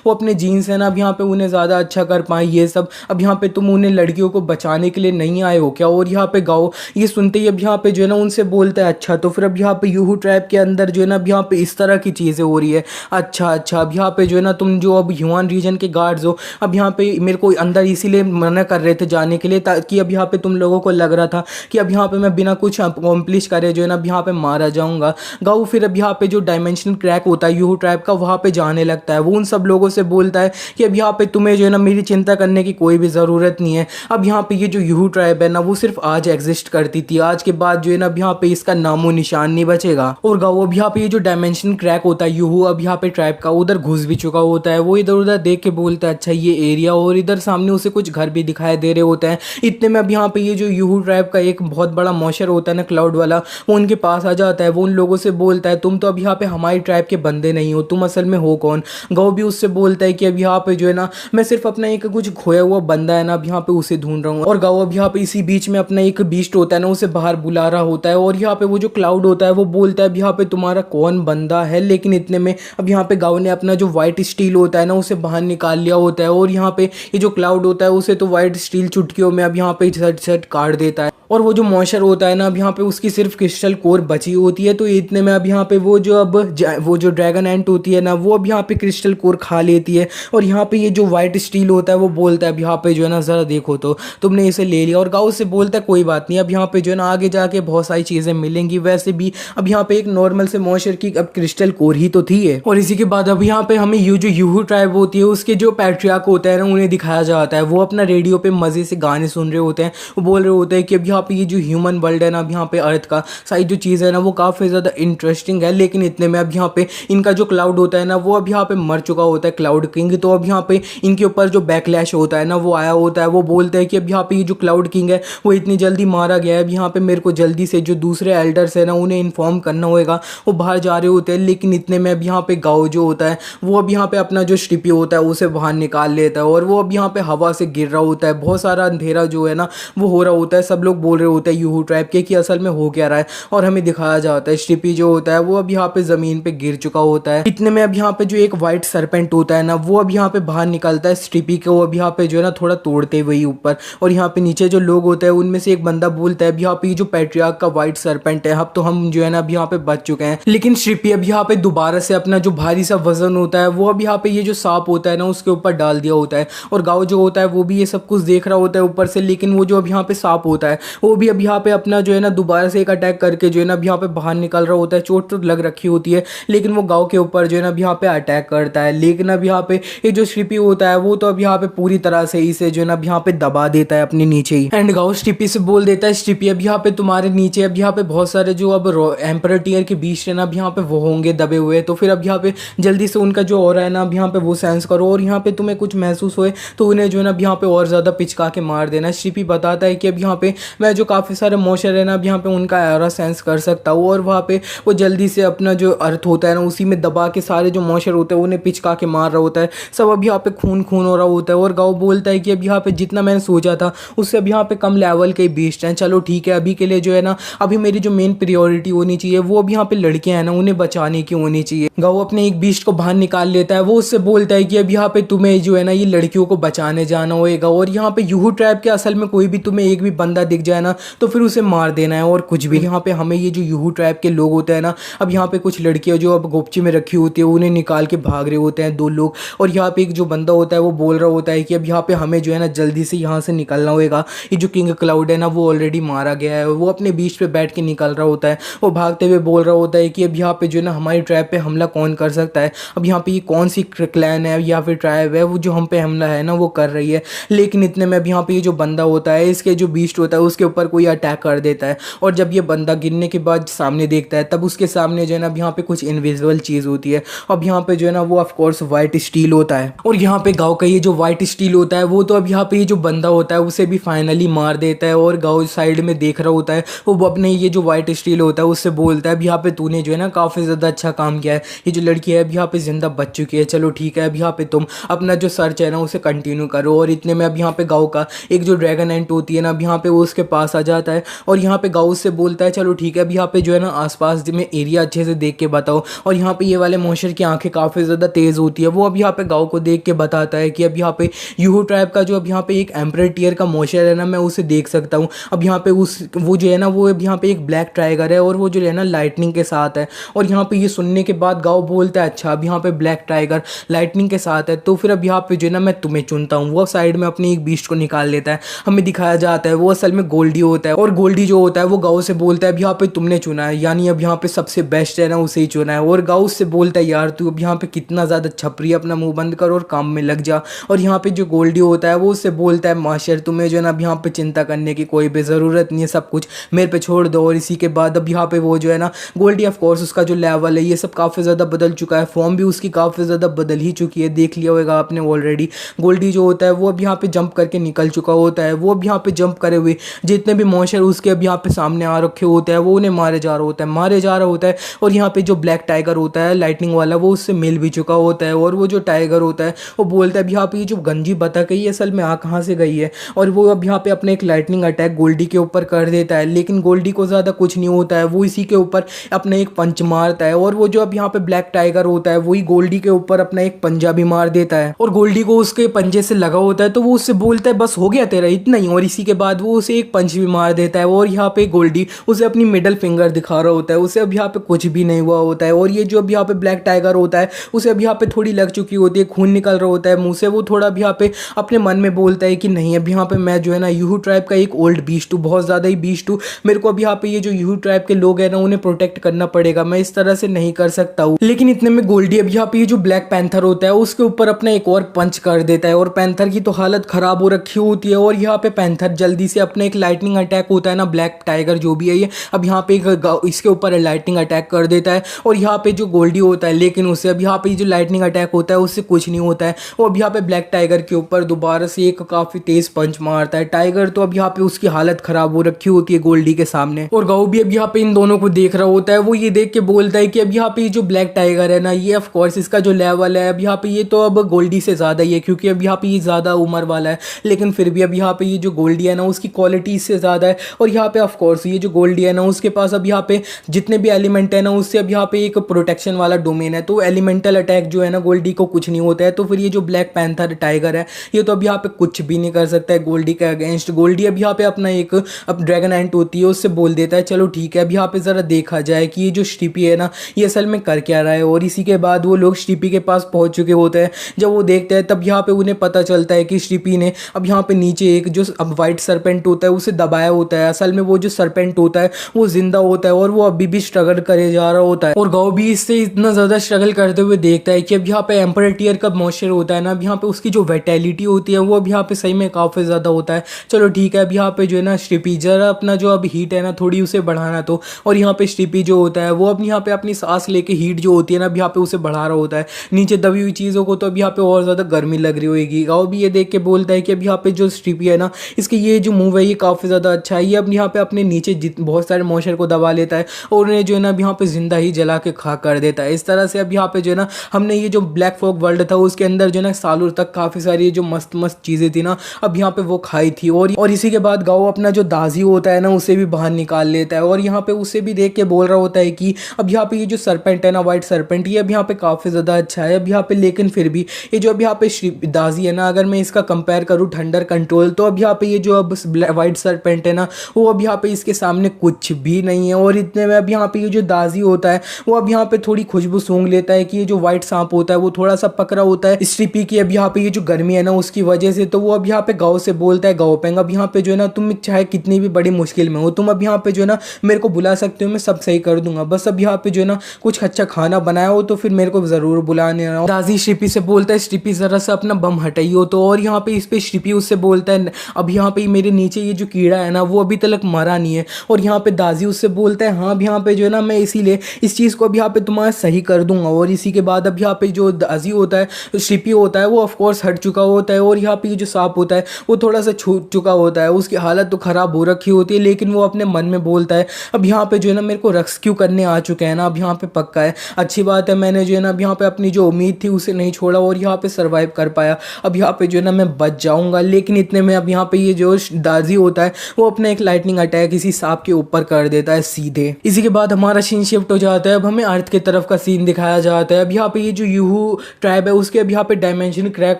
वो अपने जीन्स है ना अब यहाँ पे उन्हें ज़्यादा अच्छा कर पाएँ ये सब। अब यहाँ पे तुम उन्हें लड़कियों को बचाने के लिए नहीं आए हो क्या? और यहाँ पे गाओ ये सुनते ही अब यहाँ पे जो है ना उनसे बोलता है अच्छा तो फिर अब यहाँ पे यूहू ट्राइब के अंदर जो है ना अब यहाँ पे इस तरह की चीज़ें हो रही है। अच्छा अच्छा, अब यहाँ पे जो है ना तुम जो अब ह्यूआन रीजन के गार्ड्स हो, अब यहाँ पे मेरे को अंदर इसीलिए मना कर रहे थे जाने के लिए ताकि अब यहाँ पे तुम लोगों को लग रहा था कि अब यहाँ पे मैं बिना कुछ अकॉम्प्लिश करे जो है ना अब यहाँ पे मारा जाऊंगा। गाऊ फिर अब यहाँ पे जो डायमेंशनल क्रैक होता है यूहू ट्राइब का वहाँ पे जाने लगता है। वो उन सब लोगों से बोलता है कि अब यहाँ पे तुम्हें जो है ना मेरी चिंता करने की कोई भी ज़रूरत नहीं है। अब यहाँ पे ये जो यूहू ट्राइब है ना वो सिर्फ आज एग्जिस्ट करती थी, आज के बाद जो है ना अब यहाँ पे इसका नामो निशान नहीं बचेगा। और गाओ अब यहाँ पे ये जो डायमेंशन क्रैक होता है यूहू अब यहाँ पे ट्राइब का उधर घुस भी चुका होता है। वो इधर उधर देख के बोलता है अच्छा ये एरिया, और इधर सामने उसे कुछ घर भी दिखाई दे रहे होते हैं। इतने में अब यहाँ पे ये जो यूहू ट्राइब का एक बहुत बड़ा मॉशर होता है ना क्लाउड वाला, वो उनके पास आ जाता है। वो उन लोगों से बोलता है तुम तो अब यहाँ पे हमारी ट्राइब के बंदे नहीं हो, तुम असल में हो कौन? गाओ भी उससे बोलता है कि अब यहाँ पे जो है ना मैं सिर्फ अपना एक कुछ खोया हुआ बंदा है ना अब यहाँ पे उसे ढूंढ रहा हूँ। और गाओ अब यहाँ पे इसी बीच में अपना एक बीस्ट होता है ना उसे बाहर बुला रहा होता है। और यहाँ पे वो जो क्लाउड होता है वो बोलता है अब यहाँ पे तुम्हारा कौन बंदा है? लेकिन इतने में अब यहाँ पे गाओ ने अपना जो व्हाइट स्टील होता है ना उसे बाहर निकाल लिया होता है। और यहाँ पे ये जो क्लाउड होता है उसे तो व्हाइट स्टील चुटकियों में अब यहाँ पे झट झट काट देता है। और वो जो मॉन्स्टर होता है ना अब यहाँ पे उसकी सिर्फ क्रिस्टल कोर बची होती है। तो इतने में अब यहाँ पे वो जो ड्रैगन एंट होती है ना वो अब यहाँ पे क्रिस्टल कोर खा लेती है। और यहाँ पे ये जो व्हाइट स्टील होता है वो बोलता है अब यहाँ पे जो है ना ज़रा देखो तो तुमने इसे ले लिया। और गाँव से बोलता है कोई बात नहीं, अब यहाँ पे जो है ना आगे जाके बहुत सारी चीज़ें मिलेंगी। वैसे भी अब यहाँ पे एक नॉर्मल से मॉन्स्टर की अब क्रिस्टल कोर ही तो थी है। और इसी के बाद अब यहाँ पे हमें ये जो यूहू ट्राइब होती है उसके जो पैट्रियार्क होता है ना उन्हें दिखाया जाता है। वो अपना रेडियो पे मज़े से गाने सुन रहे होते हैं। वो बोल रहे होते हैं कि अब यहाँ पे ये जो ह्यूमन वर्ल्ड है ना अब यहाँ पे अर्थ का सारी जो चीज़ है ना वो काफ़ी ज़्यादा इंटरेस्टिंग है। लेकिन इतने में अब यहाँ पे इनका जो क्लाउड होता है ना वो अब यहाँ पे मर चुका होता है, क्लाउड किंग। तो अब यहाँ पे इनके ऊपर जो बैकलैश होता है ना वो आया होता है। वो बोलते हैं कि अब यहाँ पे ये जो क्लाउड किंग है वो इतनी जल्दी मारा गया है, अब यहाँ पे मेरे को जल्दी से जो दूसरे एल्डर्स है ना उन्हें इन्फॉर्म करना होगा। वो बाहर जा रहे होते हैं। लेकिन इतने में अब यहाँ पे गाओ जो होता है वो अब यहाँ पे अपना जो स्टिपी होता है उसे बाहर निकाल लेता है। और वो अब यहाँ पे हवा से गिर रहा होता है। बहुत सारा अंधेरा जो है ना वो हो रहा होता है। सब लोग बोल रहे होते हैं यूहू ट्राइब के कि असल में हो क्या रहा है। और हमें दिखाया जाता है स्टिपी जो होता है वो अब यहाँ पे ज़मीन पे गिर चुका होता है। इतने में अब यहाँ पे जो एक वाइट सरपेंट होता है ना वो अब यहाँ पे बाहर निकलता है स्टिपी को अब यहाँ पे जो है ना थोड़ा तोड़ते हुए ऊपर। और यहाँ पे नीचे जो लोग होते हैं उनमें से एक बंदा बोलता है अब यहाँ पे जो पैट्रियार्क का वाइट सरपेंट है अब तो हम जो है ना अब यहाँ पे बच चुके हैं। लेकिन स्टिपी अब यहाँ पे दोबारा से अपना जो भारी सा वजन होता है वो अब यहाँ पे ये जो सांप होता है ना उसके ऊपर डाल दिया होता है। और गाँव जो होता है वो भी ये सब कुछ देख रहा होता है ऊपर से। लेकिन वो जो अब यहाँ पे सांप होता है वो भी अब यहाँ पे अपना जो है ना दोबारा से एक अटैक करके जो है ना अब यहाँ पे बाहर निकल रहा होता है। चोट तो लग रखी होती है लेकिन वो गाँव के ऊपर जो है ना अब यहाँ पे अटैक करता है। लेकिन अब यहाँ पे ये जो स्टिपी होता है वो तो अब यहाँ पे पूरी तरह से इसे जो है ना अब यहाँ पे दबा देता है अपने नीचे ही। एंड गाँव स्टिपी से बोल देता है स्टिपी अब यहाँ पे तुम्हारे नीचे अब यहाँ पे बहुत सारे जो अब एम्परर टियर के बीच है ना अब यहाँ पे वो होंगे दबे हुए। तो फिर अब यहाँ पे जल्दी से उनका जो ऑरा है ना अब यहाँ पे वो सेंस करो और यहाँ पे तुम्हें कुछ महसूस होए तो उन्हें जो है ना अब यहाँ पे और ज़्यादा पिचका के मार देना। स्टिपी बताता है कि अब यहाँ पे मैं जो काफ़ी सारे मॉन्स्टर है ना अब यहाँ पे उनका ऑरा सेंस कर सकता हूँ। और वहाँ पे वो जल्दी से अपना जो अर्थ होता है ना उसी में दबा के सारे जो मॉन्स्टर होते हैं उन्हें पिचका के मार रहा होता है। सब अब यहाँ पे खून खून हो रहा होता है। और गाँव बोलता है कि अब यहाँ पे जितना मैंने सोचा था उससे अब यहाँ पे कम लेवल के बीस्ट हैं। चलो ठीक है, अभी के लिए जो है ना अभी मेरी जो मेन प्रायोरिटी होनी चाहिए वो अब यहाँ पे लड़कियां हैं ना उन्हें बचाने की होनी चाहिए। गाँव अपने एक बीस्ट को बाहर निकाल लेता है। वो उससे बोलता है कि अब यहाँ पे तुम्हें जो है ना ये लड़कियों को बचाने जाना होएगा। और यहाँ पे यूहू ट्राइब के असल में कोई भी तुम्हें एक भी बंदा दिख जाए ना तो फिर उसे मार देना है और कुछ भी। यहाँ पे हमें ये जो यूहू ट्राइब के लोग होते हैं ना अब यहाँ पे कुछ लड़कियां जो अब गोपची में रखी होती है उन्हें निकाल के भाग रहे होते हैं दो लोग। और यहाँ पे एक जो बंदा होता है वो बोल रहा होता है कि अब यहाँ पे हमें जो है ना जल्दी से यहाँ से निकलना होगा। ये जो किंग क्लाउड है ना वो ऑलरेडी मारा गया है। वो अपने बीच पे बैठ के निकल रहा होता है। वो भागते हुए बोल रहा होता है कि अब यहाँ पे जो है ना हमारी ट्राइब पे हमला कौन कर सकता है। अब यहाँ पे ये कौन सी क्लैन है या फिर ट्राइब है वो जो हम पे हमला है ना वो कर रही है। लेकिन इतने में अब यहाँ पे ये जो बंदा होता है इसके जो बीस्ट होता है उसके ऊपर कोई अटैक कर देता है। और जब ये बंदा गिरने के बाद सामने देखता है तब उसके सामने जो है ना अब यहाँ पे कुछ इनविजिबल चीज़ होती है। अब यहाँ पे जो है ना वो ऑफकोर्स वाइट स्टील होता है। और यहाँ पे गाँव का ये जो वाइट स्टील होता है वो तो अब यहाँ पे ये जो बंदा होता है उसे भी फाइनली मार देता है। और गाँव साइड में देख रहा होता है वो अपने ये जो वाइट स्टील होता है उससे बोलता है अब यहाँ पे तूने जो है ना काफ़ी ज़्यादा अच्छा काम किया है। ये जो लड़की है अब यहाँ पे जिंदा बच चुकी है। चलो ठीक है, अब यहाँ पे तुम अपना जो सर्च है ना उसे कंटिन्यू करो। और इतने में अब यहाँ पे गाँव का एक जो ड्रैगन एंट होती है ना अब यहाँ पे वो उसके पास आ जाता है और यहाँ पे गाउस से बोलता है चलो ठीक है, अब यहाँ पे जो है ना आसपास में एरिया अच्छे से देख के बताओ। और यहाँ पे ये वाले मॉन्स्टर की आंखें काफ़ी ज़्यादा तेज़ होती है। वो अब यहाँ पे गाँव को देख के बताता है कि अब यहाँ पे यूहू ट्राइब का जो अब यहाँ पे एक एम्परर टियर का मॉन्स्टर है ना, मैं उसे देख सकता हूँ। अब यहाँ पे उस वो जो है ना, वो अब यहाँ पे एक ब्लैक टाइगर है और वो जो है ना लाइटनिंग के साथ है। और यहाँ पे ये सुनने के बाद गाँव बोलता है अच्छा अब यहाँ पे ब्लैक टाइगर लाइटनिंग के साथ है तो फिर अब यहाँ पे जो है ना मैं तुम्हें चुनता हूँ। वो साइड में अपनी एक बीस्ट को निकाल लेता है। हमें दिखाया जाता है वो असल में गोल्डी होता है और गोल्डी जो होता है वो गाँव से बोलता है अब यहाँ पे तुमने चुना है, यानी अब यहाँ पे सबसे बेस्ट है ना उसे ही चुना है। और गाँव से बोलता है यार तू अब यहाँ पे कितना ज़्यादा छपरी, अपना मुंह बंद कर और काम में लग जा। और यहाँ पे जो गोल्डी होता है वो उससे बोलता है मास्टर तुम्हें जो है ना अब यहाँ पे चिंता करने की कोई भी ज़रूरत नहीं है, सब कुछ मेरे पे छोड़ दो। और इसी के बाद अब यहाँ पे वो जो है ना गोल्डी ऑफ कोर्स उसका जो लेवल है ये सब काफ़ी ज़्यादा बदल चुका है, फॉर्म भी उसकी काफ़ी ज़्यादा बदल ही चुकी है, देख लिया होगा आपने ऑलरेडी। गोल्डी जो होता है वो अब यहाँ पे जंप करके निकल चुका होता है। वो अब यहाँ पे जंप करे हुए जितने भी मॉन्स्टर उसके अब यहाँ पे सामने आ रखे होते हैं वो उन्हें मारे जा रहा होता है। और यहाँ पे जो ब्लैक टाइगर होता है लाइटनिंग वाला वो उससे मिल भी चुका होता है। और वो जो टाइगर होता है वो बोलता है अब यहाँ पे ये जो गंजी बता गई असल में आ कहाँ से गई है। और वो अब यहाँ पे अपने एक लाइटनिंग अटैक गोल्डी के ऊपर कर देता है, लेकिन गोल्डी को ज़्यादा कुछ नहीं होता है, वो इसी के ऊपर अपना एक पंच मारता है। और वो जो अब यहाँ पे ब्लैक टाइगर होता है वही गोल्डी के ऊपर अपना एक पंजा भी मार देता है और गोल्डी को उसके पंजे से लगा होता है तो वो उससे बोलता है बस हो गया तेरा इतना ही। और इसी के बाद वो उसे एक पंच भी मार देता है और यहाँ पे गोल्डी उसे अपनी मिडल फिंगर दिखा रहा होता है, उसे अब यहाँ पे कुछ भी नहीं हुआ होता है। और ये जो अब यहाँ पे ब्लैक टाइगर होता है उसे अब यहाँ पे थोड़ी लग चुकी होती है, खून निकल रहा होता है मुंह से। वो थोड़ा अब यहाँ पे अपने मन में बोलता है कि नहीं अब यहाँ पे मैं जो है ना यूहू ट्राइब का एक ओल्ड बीस्ट हूँ, बहुत ज़्यादा ही बीस्ट हूँ, मेरे को अब यहाँ पे ये जो यूहू ट्राइब के लोग हैं ना उन्हें प्रोटेक्ट करना पड़ेगा, मैं इस तरह से नहीं कर सकता हूँ। लेकिन इतने में गोल्डी अब यहाँ पे ये जो ब्लैक पैंथर होता है उसके ऊपर अपना एक और पंच कर देता है और पैंथर की तो हालत खराब हो रखी होती है। और यहाँ पे पैंथर जल्दी से अपना एक लाइटनिंग अटैक होता है ना, ब्लैक टाइगर जो भी है ये अब यहाँ पे इसके ऊपर लाइटनिंग अटैक कर देता है। और यहाँ पे जो गोल्डी होता है लेकिन उसे अब यहाँ पे जो लाइटनिंग अटैक होता है उससे कुछ नहीं होता है। वो अब यहाँ पे ब्लैक टाइगर के ऊपर दोबारा से एक काफी तेज पंच मारता है। टाइगर तो अब यहाँ पे उसकी हालत खराब हो रखी होती है गोल्डी के सामने। और गाऊ भी अब यहाँ पे इन दोनों को देख रहा होता है। वो ये देख के बोलता है कि अब यहाँ पे जो ब्लैक टाइगर है ना ये ऑफ कोर्स इसका जो लेवल है अब यहाँ पे ये तो अब गोल्डी से ज़्यादा ही है, क्योंकि अब यहाँ पे ये ज़्यादा उम्र वाला है, लेकिन फिर भी अब यहाँ पे ये जो गोल्डी है ना उसकी क्वालिटी इससे ज़्यादा है। और यहाँ पे ऑफ कोर्स ये जो गोल्डी है ना उसके पास अब यहाँ पे जितने भी एलिमेंट है ना उससे अब यहाँ पे एक प्रोटेक्शन वाला डोमेन है, तो एलिमेंटल अटैक जो है ना गोल्डी को कुछ नहीं होता है। तो फिर ये जो ब्लैक पैंथर टाइगर है ये तो अब यहाँ पे कुछ भी नहीं कर सकता है गोल्डी के अगेंस्ट। गोल्डी अब यहाँ पे अपना एक अब ड्रैगन एंट होती है उससे बोल देता है चलो ठीक है अब यहाँ पे ज़रा देखा जाए कि ये जो स्टीपी है ना ये असल में कर क्या रहा है। और इसी के बाद वो लोग स्टीपी के पास पहुँच चुके होते हैं। जब वो देखते हैं तब यहाँ पे उन्हें पता चलता है कि स्टीपी ने अब यहाँ पे नीचे एक जो अब वाइट सरपेंट होता है उसे दबाया होता है। असल में वो जो सरपेंट होता है वो जिंदा होता है और वो अभी भी स्ट्रगल करे जा रहा होता है। और गाँव भी इससे इतना ज़्यादा स्ट्रगल करते हुए देखता है कि अब यहाँ पे एम्परर टियर का मॉन्स्टर होता है ना अब यहाँ पे उसकी जो वेटेलिटी होती है वो अब यहाँ पे सही में काफ़ी ज़्यादा होता है। चलो ठीक है अब यहाँ पे जो है ना स्टीपी जरा अपना जो अब हीट है ना थोड़ी उसे बढ़ाना तो। और यहाँ पे स्टीपी जो होता है वो अब यहाँ पे अपनी सांस लेके हीट जो होती है ना अब यहाँ पे उसे बढ़ा रहा होता है। नीचे दबी हुई चीज़ों को तो अब यहाँ पे और ज़्यादा गर्मी लग रही होगी। गाँव भी ये देख के बोलता है कि अब यहाँ पे जो स्टीपी है ना इसके ये जो मूव है ये काफ़ी ज़्यादा अच्छा है। ये अब यहाँ पे अपने नीचे बहुत सारे मॉन्स्टर को दबा लेता है और उन्हें जो है ना अब यहाँ पे जिंदा ही जला के खा कर देता है। इस तरह से अब यहाँ पे जो है ना हमने ये जो ब्लैक फॉग वर्ल्ड था उसके अंदर जो है ना सालों तक काफ़ी सारी जो मस्त मस्त चीज़ें थी ना अब यहाँ पे वो खाई थी। और इसी के बाद गाँव अपना जो दाजी होता है ना उसे भी बाहर निकाल लेता है और यहाँ पे उसे भी देख के बोल रहा होता है कि अब यहाँ पे ये जो सरपेंट है ना वाइट सरपेंट ये अब यहाँ पे काफ़ी ज़्यादा अच्छा है अब यहाँ पे, लेकिन फिर भी ये जो अब यहाँ पे दाजी है ना अगर मैं इसका कंपेयर करूँ थंडर कंट्रोल तो अब यहाँ पे ये जो अब वाइट सरपेंट है ना वो अब यहाँ पे इसके सामने कुछ भी नहीं है। और इतने में अब यहाँ पे ये जो दाजी होता है वो अब यहाँ पे थोड़ी खुशबू सूंघ लेता है कि ये जो व्हाइट सांप होता है वो थोड़ा सा पकड़ा होता है स्टीपी की अब यहाँ पे ये जो गर्मी है ना उसकी वजह से। तो वो अब यहाँ पे गाँव से बोलता है गाँव पेंग अब यहाँ पे जो है ना तुम चाहे कितनी भी बड़ी मुश्किल में हो तुम अब यहाँ पे जो है ना मेरे को बुला सकते हो, मैं सब सही कर दूंगा, बस अब यहाँ पे जो है ना कुछ अच्छा खाना बनाया हो तो फिर मेरे को ज़रूर बुलाने आओ। दाजी स्टीपी से बोलता है स्टीपी ज़रा सा अपना बम हटाइयो तो। और यहाँ पे इस पे स्टीपी उससे बोलता है अब यहाँ पे मेरे नीचे ये जो कीड़ा है ना वो अभी तक मरा नहीं है। और यहाँ पे दाजी उससे बोलता है हाँ अब यहाँ पे जो है ना मैं इसीलिए इस चीज़ को अब यहाँ पे तुम्हारा सही कर दूंगा। और इसी के बाद अब यहाँ पे जो दाजी होता है स्टीपी होता है वो ऑफकोर्स हट चुका होता है और यहाँ पे जो सांप होता है वो थोड़ा सा छूट चुका होता है, उसकी हालत तो ख़राब हो रखी होती है, लेकिन वो अपने मन में बोलता है अब यहाँ पे जो है ना मेरे को रेस्क्यू करने आ चुके हैं ना अब यहाँ पे पक्का है, अच्छी बात है मैंने जो है ना अब यहाँ पे अपनी जो उम्मीद थी उसे नहीं छोड़ा और यहाँ पे सर्वाइव कर पाया, अब यहाँ पे जो है ना मैं बच जाऊँगा। लेकिन इतने में अब यहाँ पे ये जो दाजी होता होता है वो अपना एक लाइटनिंग अटैक इसी सांप के ऊपर कर देता है सीधे। इसी के बाद हमारा सीन शिफ्ट हो जाता है, अब हमें अर्थ की तरफ का सीन दिखाया जाता है। अब यहाँ पे ये जो यूहू ट्राइब है उसके अब यहाँ पे डायमेंशन क्रैक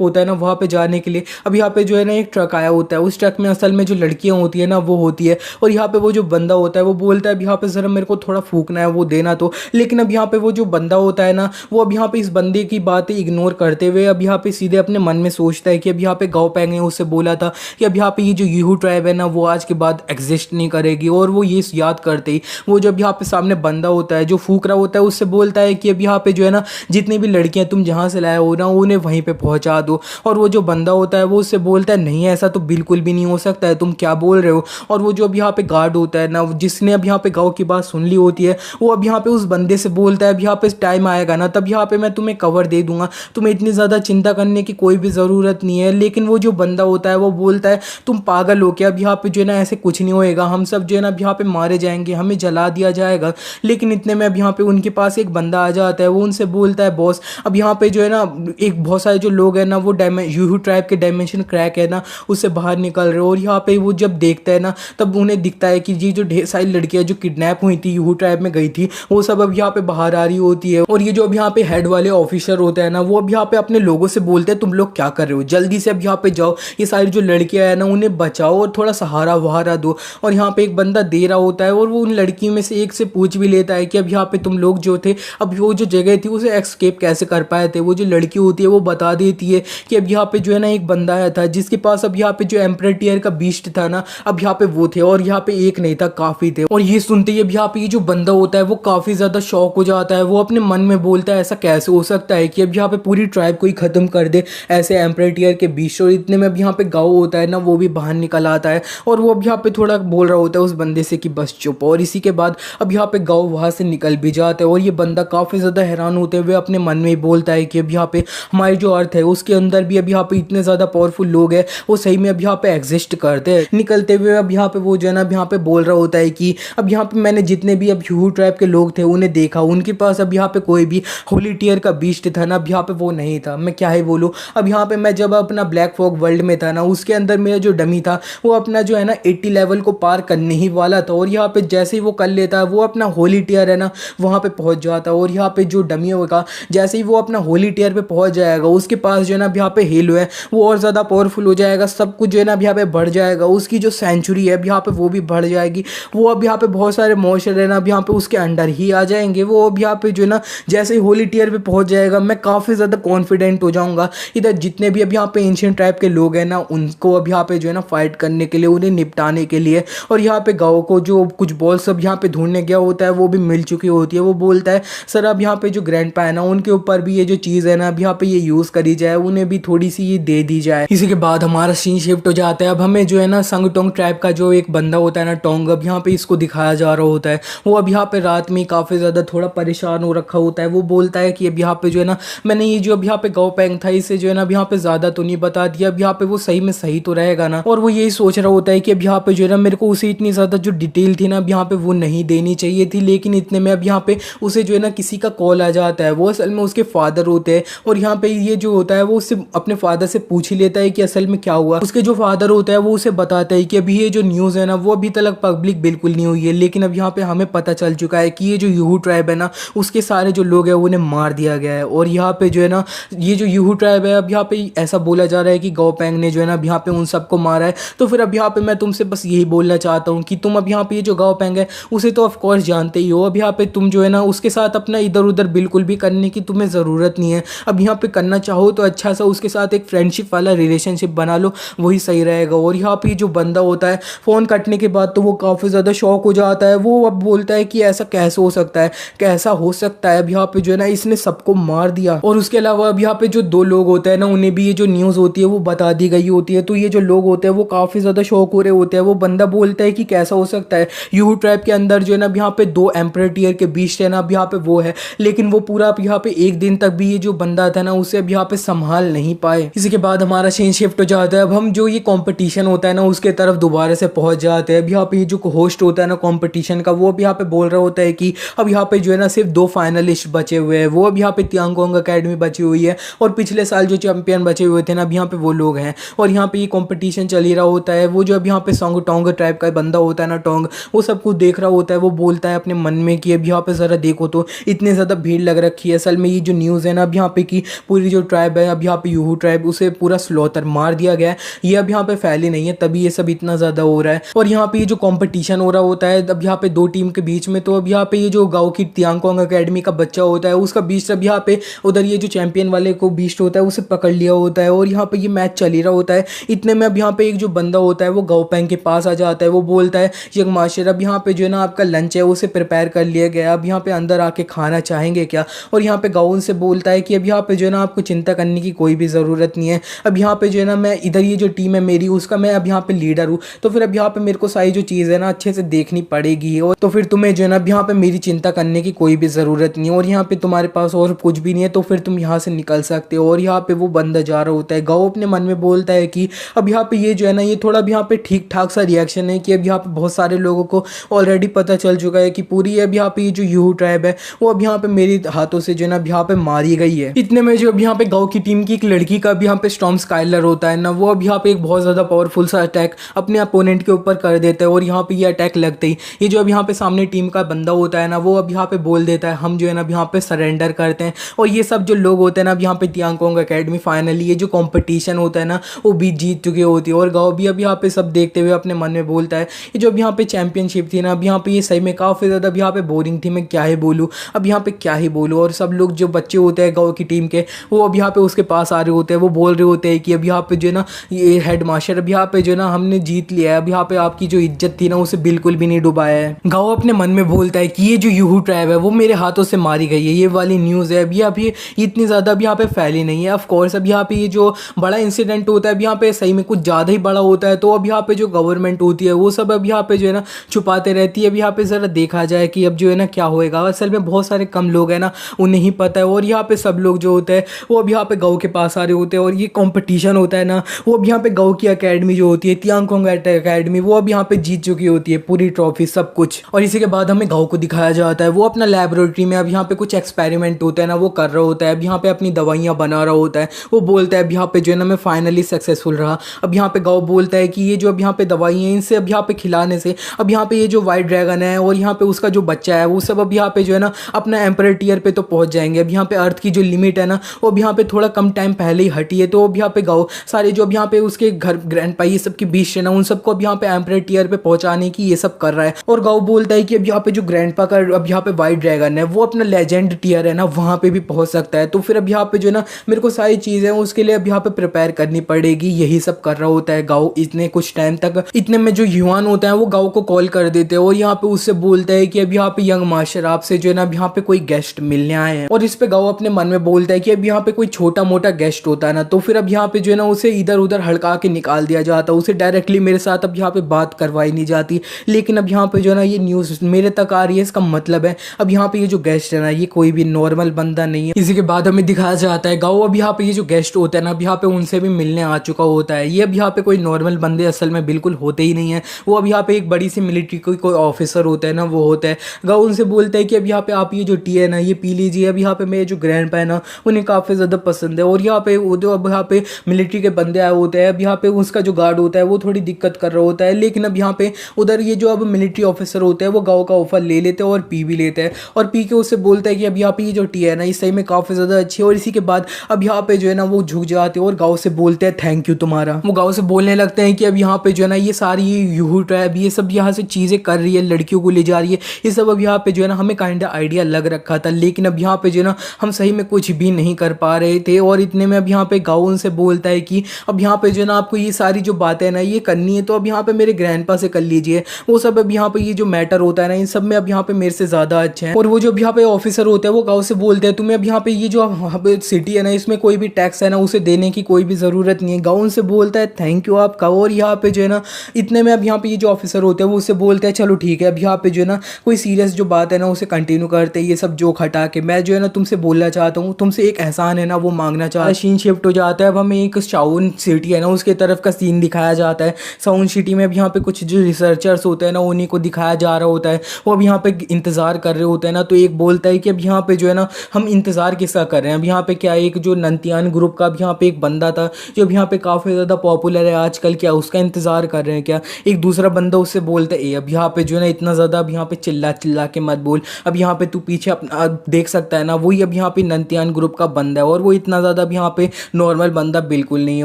होता है ना, वहाँ पे जाने के लिए अब यहाँ पे जो है ना एक ट्रक आया होता है। उस ट्रक में असल में जो लड़कियाँ होती है ना वो होती है, और यहाँ पे वो जो बंदा होता है वो बोलता है अब यहाँ पे जरा मेरे को थोड़ा फूकना है वो देना तो। लेकिन अब यहाँ पे वो जो बंदा होता है ना वो अब यहाँ पे इस बंदे की बातें इग्नोर करते हुए अब यहाँ पे सीधे अपने मन में सोचता है कि अब यहाँ पे गाओ पैंग ने उससे बोला था कि अब यहाँ पे ये जो यूहू ट्राइब है ना वो आज के बाद एग्जिस्ट नहीं करेगी। और वो ये याद करते ही वो जब यहाँ पे सामने बंदा होता है जो फूक रहा होता है उससे बोलता है कि अब यहाँ पे जो है ना जितनी भी लड़कियां तुम जहाँ से लाए हो ना उन्हें वहीं पे पहुंचा दो। और वो जो बंदा होता है वो उससे बोलता है नहीं ऐसा तो बिल्कुल भी नहीं हो सकता है, तुम क्या बोल रहे हो। और वो जो अब यहाँ पे गार्ड होता है ना जिसने अब यहाँ पे गाँव की बात सुन ली होती है वो अब यहाँ पे उस बंदे से बोलता है अब यहाँ पे टाइम आएगा ना तब यहाँ पे मैं तुम्हें कवर दे दूंगा, तुम्हें इतनी ज़्यादा चिंता करने की कोई भी ज़रूरत नहीं है। लेकिन वो जो बंदा होता है वो बोलता है तुम पागल हो क्या, अब यहाँ पे जो है ना ऐसे कुछ नहीं होएगा, हम सब जो है ना अब यहाँ पे मारे जाएंगे, हमें जला दिया जाएगा। लेकिन इतने में अब यहाँ पे उनके पास एक बंदा आ जाता है, वो उनसे बोलता है बॉस अब यहाँ पे जो है ना एक बहुत सारे जो लोग हैं ना वो यूहू ट्राइब के डायमेंशन क्रैक है ना उससे बाहर निकल रहे हो। और यहाँ पे वो जब देखता है ना तब उन्हें दिखता है कि ये जो ढेर सारी लड़कियां जो किडनैप हुई थी यूहू ट्राइब में गई थी वो सब अब यहाँ पे बाहर आ रही होती है। और ये जो अब यहाँ पे हेड वाले ऑफिसर होते हैं ना वो अब यहाँ पे अपने लोगों से बोलते हैं तुम लोग क्या कर रहे हो, जल्दी से अब यहाँ पे जाओ, ये सारी जो लड़कियां हैं ना उन्हें बचाओ और थोड़ा सहारा वहारा दो। और यहाँ पे एक बंदा दे रहा होता है और वो उन लड़कियों में से एक से पूछ भी लेता है कि अब यहाँ पे तुम लोग जो थे अब वो जो जगह थी उसे एस्केप कैसे कर पाए थे। वो जो लड़की होती है वो बता देती है कि अब यहाँ पे जो है ना एक बंदा आया था जिसके पास अब यहाँ पे जो एम्परर टियर का बीस्ट था ना अब यहाँ पे वो थे, और यहाँ पे एक नहीं था काफी थे। और ये सुनते ही अब यहाँ पे ये जो बंदा होता है वो काफी ज्यादा शॉक हो जाता है, वो अपने मन में बोलता है ऐसा कैसे हो सकता है कि अब यहाँ पे पूरी ट्राइब को ही खत्म कर दे ऐसे एम्परर टियर के बीच। और इतने में अब यहाँ पे गाँव होता है ना वो भी बाहर निकल आता है और वो अब यहाँ पे थोड़ा बोल रहा होता है उस बंदे से कि बस चुप। और इसी के बाद अब यहाँ पे गाँव वहाँ से निकल भी जाता है और ये बंदा काफ़ी ज़्यादा हैरान होते हुए अपने मन में ही बोलता है कि अब यहाँ पे हमारी जो अर्थ है उसके अंदर भी अब यहाँ पे इतने ज़्यादा पावरफुल लोग हैं वो सही में अब यहाँ पे एग्जिस्ट करते हैं। निकलते हुए अब यहाँ पे वो जो है ना अब यहाँ पे बोल रहा होता है कि अब यहाँ पे मैंने जितने भी अब यूहू ट्राइब के लोग थे उन्हें देखा, उनके पास अब यहाँ पे कोई भी होली टियर का बीस्ट था ना अब यहाँ पे वो नहीं था। मैं क्या ही बोलूँ, अब यहाँ पे मैं जब अपना ब्लैक फॉग वर्ल्ड में था ना उसके अंदर मेरा जो डमी था वो अपना जो है ना 80 लेवल को पार करने ही वाला था। और यहाँ पे जैसे ही वो कर लेता है वो अपना होली टियर है ना वहाँ पे पहुँच जाता है। और यहाँ पे जो डमी होगा जैसे ही वो अपना होली टियर पे पहुँच जाएगा उसके पास जो है ना अब यहाँ पे हेलो है वो और ज़्यादा पावरफुल हो जाएगा, सब कुछ जो है ना अब यहाँ पे बढ़ जाएगा, उसकी जो सेंचुरी है अब यहाँ पे वो भी बढ़ जाएगी। वो अब यहाँ पे बहुत सारे मॉन्स्टर है ना अब यहाँ पे उसके अंडर ही आ जाएंगे। वो अब यहाँ पे जो है ना जैसे ही होली टियर पे पहुँच जाएगा मैं काफ़ी ज़्यादा कॉन्फिडेंट हो जाऊँगा। इधर जितने भी अब यहाँ पे एंशिएंट ट्राइब के लोग हैं ना उनको अब यहाँ पे जो है ना फाइट करने के लिए, उन्हें निपटाने के लिए। और यहाँ पे गाँव को जो कुछ बॉल्स अब यहाँ पे ढूंढने गया होता है वो भी मिल चुकी होती है। वो बोलता है सर अब यहाँ पे जो ग्रैंड पा है ना उनके ऊपर भी ये जो चीज़ है ना अब यहाँ पे ये यूज़ करी जाए, उन्हें भी थोड़ी सी ये दे दी जाए। इसी के बाद हमारा सीन शिफ्ट हो जाता है, अब हमें जो है ना संगटोंग ट्राइब का जो एक बंदा होता है ना टोंग, अब यहाँ पे इसको दिखाया जा रहा होता है। वो अब यहाँ पे रात में काफ़ी ज़्यादा थोड़ा परेशान हो रखा होता है। वो बोलता है कि अब यहाँ पे जो है ना मैंने ये जो अब यहाँ पे गाँव पैंग था इसे जो है ना अब यहाँ पे ज़्यादा तो नहीं बता दिया, अब यहाँ पे वो सही में सही तो रहेगा ना। और वो यही सोच रहा होता है कि अब यहाँ पे जो है ना मेरे को उसे इतनी ज़्यादा जो डिटेल थी ना अब यहाँ पे वो नहीं देनी चाहिए थी। लेकिन इतने में अब यहाँ पे उसे जो है ना किसी का कॉल आ जाता है, वो असल में उसके फादर होते हैं। और यहाँ पे ये जो होता है वो उससे अपने फादर से पूछ ही लेता है कि असल में क्या हुआ। उसके जो फादर होता है वो उसे बताता है कि अभी ये जो न्यूज़ है ना वो अभी तक पब्लिक बिल्कुल नहीं हुई है, लेकिन अब यहाँ पे हमें पता चल चुका है कि ये जो यूहू ट्राइब है ना उसके सारे जो लोग हैं उन्हें मार दिया गया है। और यहाँ पे जो है ना ये जो यूहू ट्राइब है अब यहाँ पे ऐसा बोला जा रहा है कि गाओ पैंग ने जो है ना अब यहाँ पे उन सबको मारा है। तो फिर अब यहाँ पे मैं तुमसे बस यही बोलना चाहता हूँ कि तुम अब यहाँ पे ये जो गाओ पैंग है उसे तो ऑफकोर्स जानते ही हो, अब यहाँ पे तुम जो है ना उसके साथ अपना इधर उधर बिल्कुल भी करने की तुम्हें ज़रूरत नहीं है। अब यहाँ पे करना चाहो तो अच्छा सा उसके साथ एक फ्रेंडशिप वाला रिलेशनशिप बना लो, वही सही रहेगा। और यहाँ पे जो बंदा होता है फ़ोन कटने के बाद तो वो काफ़ी ज़्यादा शॉक हो जाता है। वो अब बोलता है कि ऐसा कैसे हो सकता है, कैसा हो सकता है, अब यहाँ पे जो है ना इसने सबको मार दिया। और उसके अलावा अब यहाँ पे जो दो लोग होते हैं ना उन्हें भी ये जो न्यूज़ होती है वो बता दी गई होती है। तो ये जो लोग होते हैं वो काफ़ी ज़्यादा शॉक हो रहे होते हैं। वो बंदा बोलता है कि कैसा हो सकता है, यूहू ट्राइब के अंदर जो है ना अब यहाँ पे 2 एम्परर टियर के बीच है ना अब यहाँ पे वो है, लेकिन वो पूरा अब यहाँ पे एक दिन तक भी ये जो बंदा था ना उसे अब यहाँ पे संभाल नहीं पाए। इसी के बाद हमारा सीन शिफ्ट हो जाता है, अब हम जो ये कंपटीशन होता है ना उसके तरफ दोबारा से पहुंच जाते हैं। अब यहाँ पे ये जो होस्ट होता है ना कंपटीशन का वो अब यहाँ पे बोल रहा होता है कि अब यहाँ पे जो है ना सिर्फ 2 फाइनलिस्ट बचे हुए हैं। वो अब यहाँ पे तियांगोंग अकेडमी बची हुई है और पिछले साल जो चैंपियन बचे हुए थे ना अब यहाँ पे वो लोग हैं। और यहाँ पे ये कंपटीशन चल ही रहा होता है। वो जो अब यहाँ पे सॉन्ग टोंग ट्राइब का बंदा होता है ना, टोंग, वो सब कुछ देख रहा होता है। वो बोलता है अपने मन में कि अब यहाँ पे ज़रा देखो तो इतनी ज़्यादा भीड़ लग रखी है। असल में ये जो न्यूज़ है ना अब यहाँ पे कि पूरी जो ट्राइब है, अब यहाँ पे यूहू ट्राइब, उसे पूरा स्लॉटर मार दिया गया है, ये अब यहाँ पे फैली नहीं है, तभी ये सब इतना ज़्यादा हो रहा है। और यहाँ पे ये जो कॉम्पिटिशन हो रहा होता है अब यहाँ पे दो टीम के बीच में, तो अब यहाँ पे ये जो गाँव की तियांगकोंग अकेडमी का बच्चा होता है उसका बीच अब यहाँ पे उधर ये जो चैंपियन वाले को बीस्ट होता है उसे पकड़ लिया होता है, और यहाँ पे ये मैच चल ही रहा होता है। इतने में अब यहाँ पे एक जो बंदा होता है वो गाओपेंग के पास आ जाता है। वो बोलता है यंग मास्टर, अब यहाँ पे जो है ना आपका लंच है उसे प्रिपेयर कर लिया गया, अब यहाँ पे अंदर आके खाना चाहेंगे क्या। और यहाँ पे गाउन से बोलता है कि अब यहाँ पे जो है ना आपको चिंता करने की कोई भी ज़रूरत नहीं है, अब यहाँ पे जो है ना मैं इधर ये जो टीम है मेरी उसका मैं अब यहाँ पे लीडर हूँ, तो फिर अब यहाँ पे मेरे को सारी जो चीज़ है ना अच्छे से देखनी पड़ेगी, और तो फिर तुम्हें जो है ना अब यहाँ पे मेरी चिंता करने की कोई भी ज़रूरत नहीं है, और यहाँ पे तुम्हारे पास और कुछ भी नहीं है, तो फिर तुम यहाँ से निकल सकते हो। और यहाँ पे वो बंदा जा रहा होता है। गाओ अपने मन में बोलता है कि अब यहाँ पे ये जो है ना ये थोड़ा अब यहाँ पे ठीक ठाक सा रिएक्शन है कि अब यहाँ पे बहुत सारे लोगों को ऑलरेडी पता चल चुका है कि पूरी अब यहाँ पे ये जो यूहू ट्राइब है वो अब यहाँ पे मेरे हाथों से जो है ना अब यहाँ पे मारी गई है। इतने में जो अब यहाँ पे गाँव की टीम की एक लड़की का अब यहाँ पे स्टॉर्म स्काइलर होता है ना, वो अब यहाँ पे एक बहुत ज़्यादा पावरफुल सा अटैक अपने अपोनेंट के ऊपर कर देता है, और यहाँ पे ये अटैक लगते ही ये जो अब यहाँ पे सामने टीम का बंदा होता है ना वो अब यहाँ पे बोल देता है हम जो है ना अब यहाँ पे सरेंडर करते हैं। और ये सब जो लोग होते हैं ना अब यहाँ पे तियांगकोंग अकेडमी फाइनली ये जो कंपटीशन होता है ना वो भी जीत चुकी होती है, और गाँव भी अब यहाँ पे सब देखते हुए अपने मन में बोलता है ये जो अब यहाँ पे चैंपियनशिप थी ना अब यहाँ पे ये सही में काफ़ी ज़्यादा अब यहाँ पे बोरिंग थी, मैं क्या ही बोलूँ, अब यहाँ पे क्या ही बोलूँ। और सब लोग जो बच्चे होते हैं गाँव की टीम के वो अब यहाँ पे उसके पास आ रहे होते हैं, वो बोल रहे होते हैं कि अब यहाँ पे जो है ना ये हेड मास्टर अब यहाँ पे जो है ना हमने जीत लिया है, अब यहाँ पे आपकी जो इज्जत थी ना उसे बिल्कुल भी नहीं डुबाया है। गाँव अपने मन में बोलता है कि ये जो यूहू ट्राइब है वो मेरे हाथों से मारी गई है, ये वाली न्यूज़ है अभी इतनी ज़्यादा अब यहाँ पे फैली नहीं है। ऑफ कोर्स अब यहाँ पे ये जो बड़ा इंसिडेंट होता है अब यहाँ पे सही में कुछ ज़्यादा ही बड़ा होता है, तो अब यहाँ पे जो गवर्नमेंट होती है वो सब अब यहाँ पे जो है ना छुपाते रहती है। अब यहाँ पे ज़रा देखा जाए कि अब जो है ना क्या होएगा। असल में बहुत सारे कम लोग हैं ना उन्हें ही पता है, और यहाँ पे सब लोग जो होते हैं वो अब यहाँ पे गाँव के पास आ रहे होते हैं, और ये कॉम्पिटिशन होता है ना वो अब यहाँ पे गाँव की अकेडमी जो होती है तियांगकोंग अकेडमी वो अब यहाँ पे जीत चुकी होती है पूरी ट्रॉफी सब कुछ। और इसी के बाद हमें गाँव को दिखाया जाता है, वो अपना लैबोरेटरी में अब यहाँ पे कुछ एक्सपेरिमेंट होता है ना वो कर रहा होता है, अब यहाँ पे अपनी दवाइयाँ बना रहा होता है। वो बोलता है अब यहाँ पे जो है ना मैं फाइनली सक्सेसफुल रहा। अब यहाँ पे गाँव बोलता है कि ये जो अब यहाँ पे दवाई है इनसे अब यहाँ पे खिलाने से अब यहाँ पे ये जो वाइट ड्रैगन है और यहाँ पे उसका जो बच्चा है वो सब अब यहाँ पे जो है ना अपना एम्परर टियर पे तो पहुँच जाएंगे। अब यहाँ पे अर्थ की जो लिमिट है ना वो अब यहाँ पे थोड़ा कम टाइम पहले ही हटी है, तो अब यहाँ पे गाँव सारे जो अब यहाँ पे उसके घर ग्रैंडपा ये सब के बीच है ना उन सबको अब यहाँ पे एम्परर टियर पे पहुँचाने की ये सब कर रहा है। और गाँव बोलता है कि अब यहाँ पे जो ग्रैंडपा का अब यहाँ पे वाइट ड्रैगन है वो अपना लेजेंड टियर है ना वहाँ पे भी पहुँच सकता है, तो फिर अब यहाँ पे जो है ना मेरे को सारी चीज़ें उसके लिए अब यहाँ पे प्रिपेयर करनी पड़ेगी। यही सब कर रहा होता है गाँव इतने कुछ टाइम तक। इतने में जो युवान होता है वो गाँव को कॉल कर देते हैं और यहाँ पे उससे बोलता है कि अब यहाँ पे यंग मास्टर आपसे जो है ना अब यहाँ पे कोई गेस्ट मिलने आए हैं। और इस पे गाँव अपने मन में बोलता है कि अब यहाँ पे कोई छोटा मोटा गेस्ट होता है ना तो फिर अब यहाँ पे जो है ना उसे इधर उधर हड़का के निकाल दिया जाता, उसे डायरेक्टली मेरे साथ अब यहाँ पे बात करवाई नहीं जाती। लेकिन अब यहाँ पे जो है ना ये न्यूज़ मेरे तक आ रही है, इसका मतलब है अब यहाँ पे ये जो गेस्ट है ना ये कोई भी नॉर्मल बंदा नहीं है। इसी के बाद हमें दिखाया जाता है गाँव अब यहाँ पे ये जो गेस्ट होता है ना अब यहाँ पे उनसे भी मिलने आ चुका होता है। ये अब यहाँ पे कोई नॉर्मल बंदे असल में बिल्कुल होते ही नहीं है, वो अब यहाँ पे एक बड़ी सी मिलिट्री कोई ऑफिसर होता है ना वो होता है। गाँव उनसे बोलता है कि अब यहाँ पे आप ये जो टी है ना ये पी लीजिए, अब यहाँ पे मेरे जो ग्रैंडपा है ना उन्हें काफ़ी ज़्यादा पसंद है। और यहाँ पे वो जो अब यहाँ पे मिलिट्री के बंदे आए होते हैं, अब यहाँ पे उसका जो गार्ड होता है वो थोड़ी दिक्कत कर रहा होता है, लेकिन अब यहाँ पे उधर ये जो अब मिलिट्री ऑफिसर होते हैं वो गाँव का ऑफर ले लेते हैं और पी भी लेते हैं। और पी के उससे बोलता है कि अब यहाँ पे ये जो टी है ना इस सही में काफ़ी ज़्यादा अच्छी है। और इसी के बाद अब यहाँ पे जो है ना वो झुक जाते हैं और गाँव से बोलते हैं थैंक यू तुम्हारा। वो गाँव से बोलने लगते हैं कि अब यहाँ पे जो है ना ये सारी यूहू ट्राइब ये सब यहाँ से चीज़ें कर रही है, लड़कियों को ले जा रही है, ये सब अब यहाँ पे जो है ना हमें काइंड आइडिया लग रखा था, लेकिन अब यहाँ पे जो है ना हम सही में कुछ भी नहीं कर पा रहे थे। और इतने में अब यहाँ पे गाँव उनसे बोलता है कि अब यहाँ पे जो है ना आपको ये सारी जो बातें ना ये करनी है तो अब यहाँ पे मेरे ग्रैंडपा से कर लीजिए, वो सब अब यहाँ पे ये जो मैटर होता है ना इन सब में अब यहाँ पे मेरे से ज़्यादा अच्छे हैं। और वो जो अब यहाँ पे ऑफिसर होते हैं वो गाँव से बोलते हैं तुम्हें अब यहाँ पे ये जो सिटी है ना इसमें कोई भी टैक्स है ना उसे देने की कोई भी ज़रूरत नहीं है। गाँव उनसे बोलता है थैंक यू आपका। और यहाँ पे जो है ना इतने में अब यहाँ पे ये जो ऑफिसर होते हैं वो उससे बोलते हैं चलो ठीक है अब यहाँ पे जो है ना कोई सीरियस जो बात है ना उसे कंटिन्यू करते हैं, ये सब जोक हटा के मैं जो है ना तुमसे बोलना चाहता हूँ, तुमसे एक एहसान है ना वो मांगना चाहता हूँ। सीन शिफ्ट हो जाता है, अब हमें एक साउन सिटी है ना उसके तरफ का सीन दिखाया जाता है। साउन सिटी में अब यहाँ पे कुछ जो रिसर्चर्स होते हैं ना उन्हीं को दिखाया जा रहा होता है, वो अब यहाँ पे इंतज़ार कर रहे होते हैं ना। तो एक बोलता है कि अब यहाँ पे जो है ना हम इंतज़ार किसका कर रहे हैं, अब यहाँ पे क्या एक जो नंतियान ग्रुप का अब यहाँ पे एक बंदा था जो अब यहाँ पे काफ़ी ज़्यादा पॉपुलर है आजकल, क्या उसका इंतजार कर रहे हैं क्या। एक दूसरा बंदा उससे बोलता है, ए अब यहाँ पे जो है ना इतना ज़्यादा अब यहाँ पे चिल्ला चिल्ला के मत बोल, अब यहाँ पे तू पीछे अपना देख सकता है ना, वही अब यहाँ पे नंतियान ग्रुप का बंदा है और वो इतना ज़्यादा अब यहाँ पे नॉर्मल बंदा बिल्कुल नहीं है।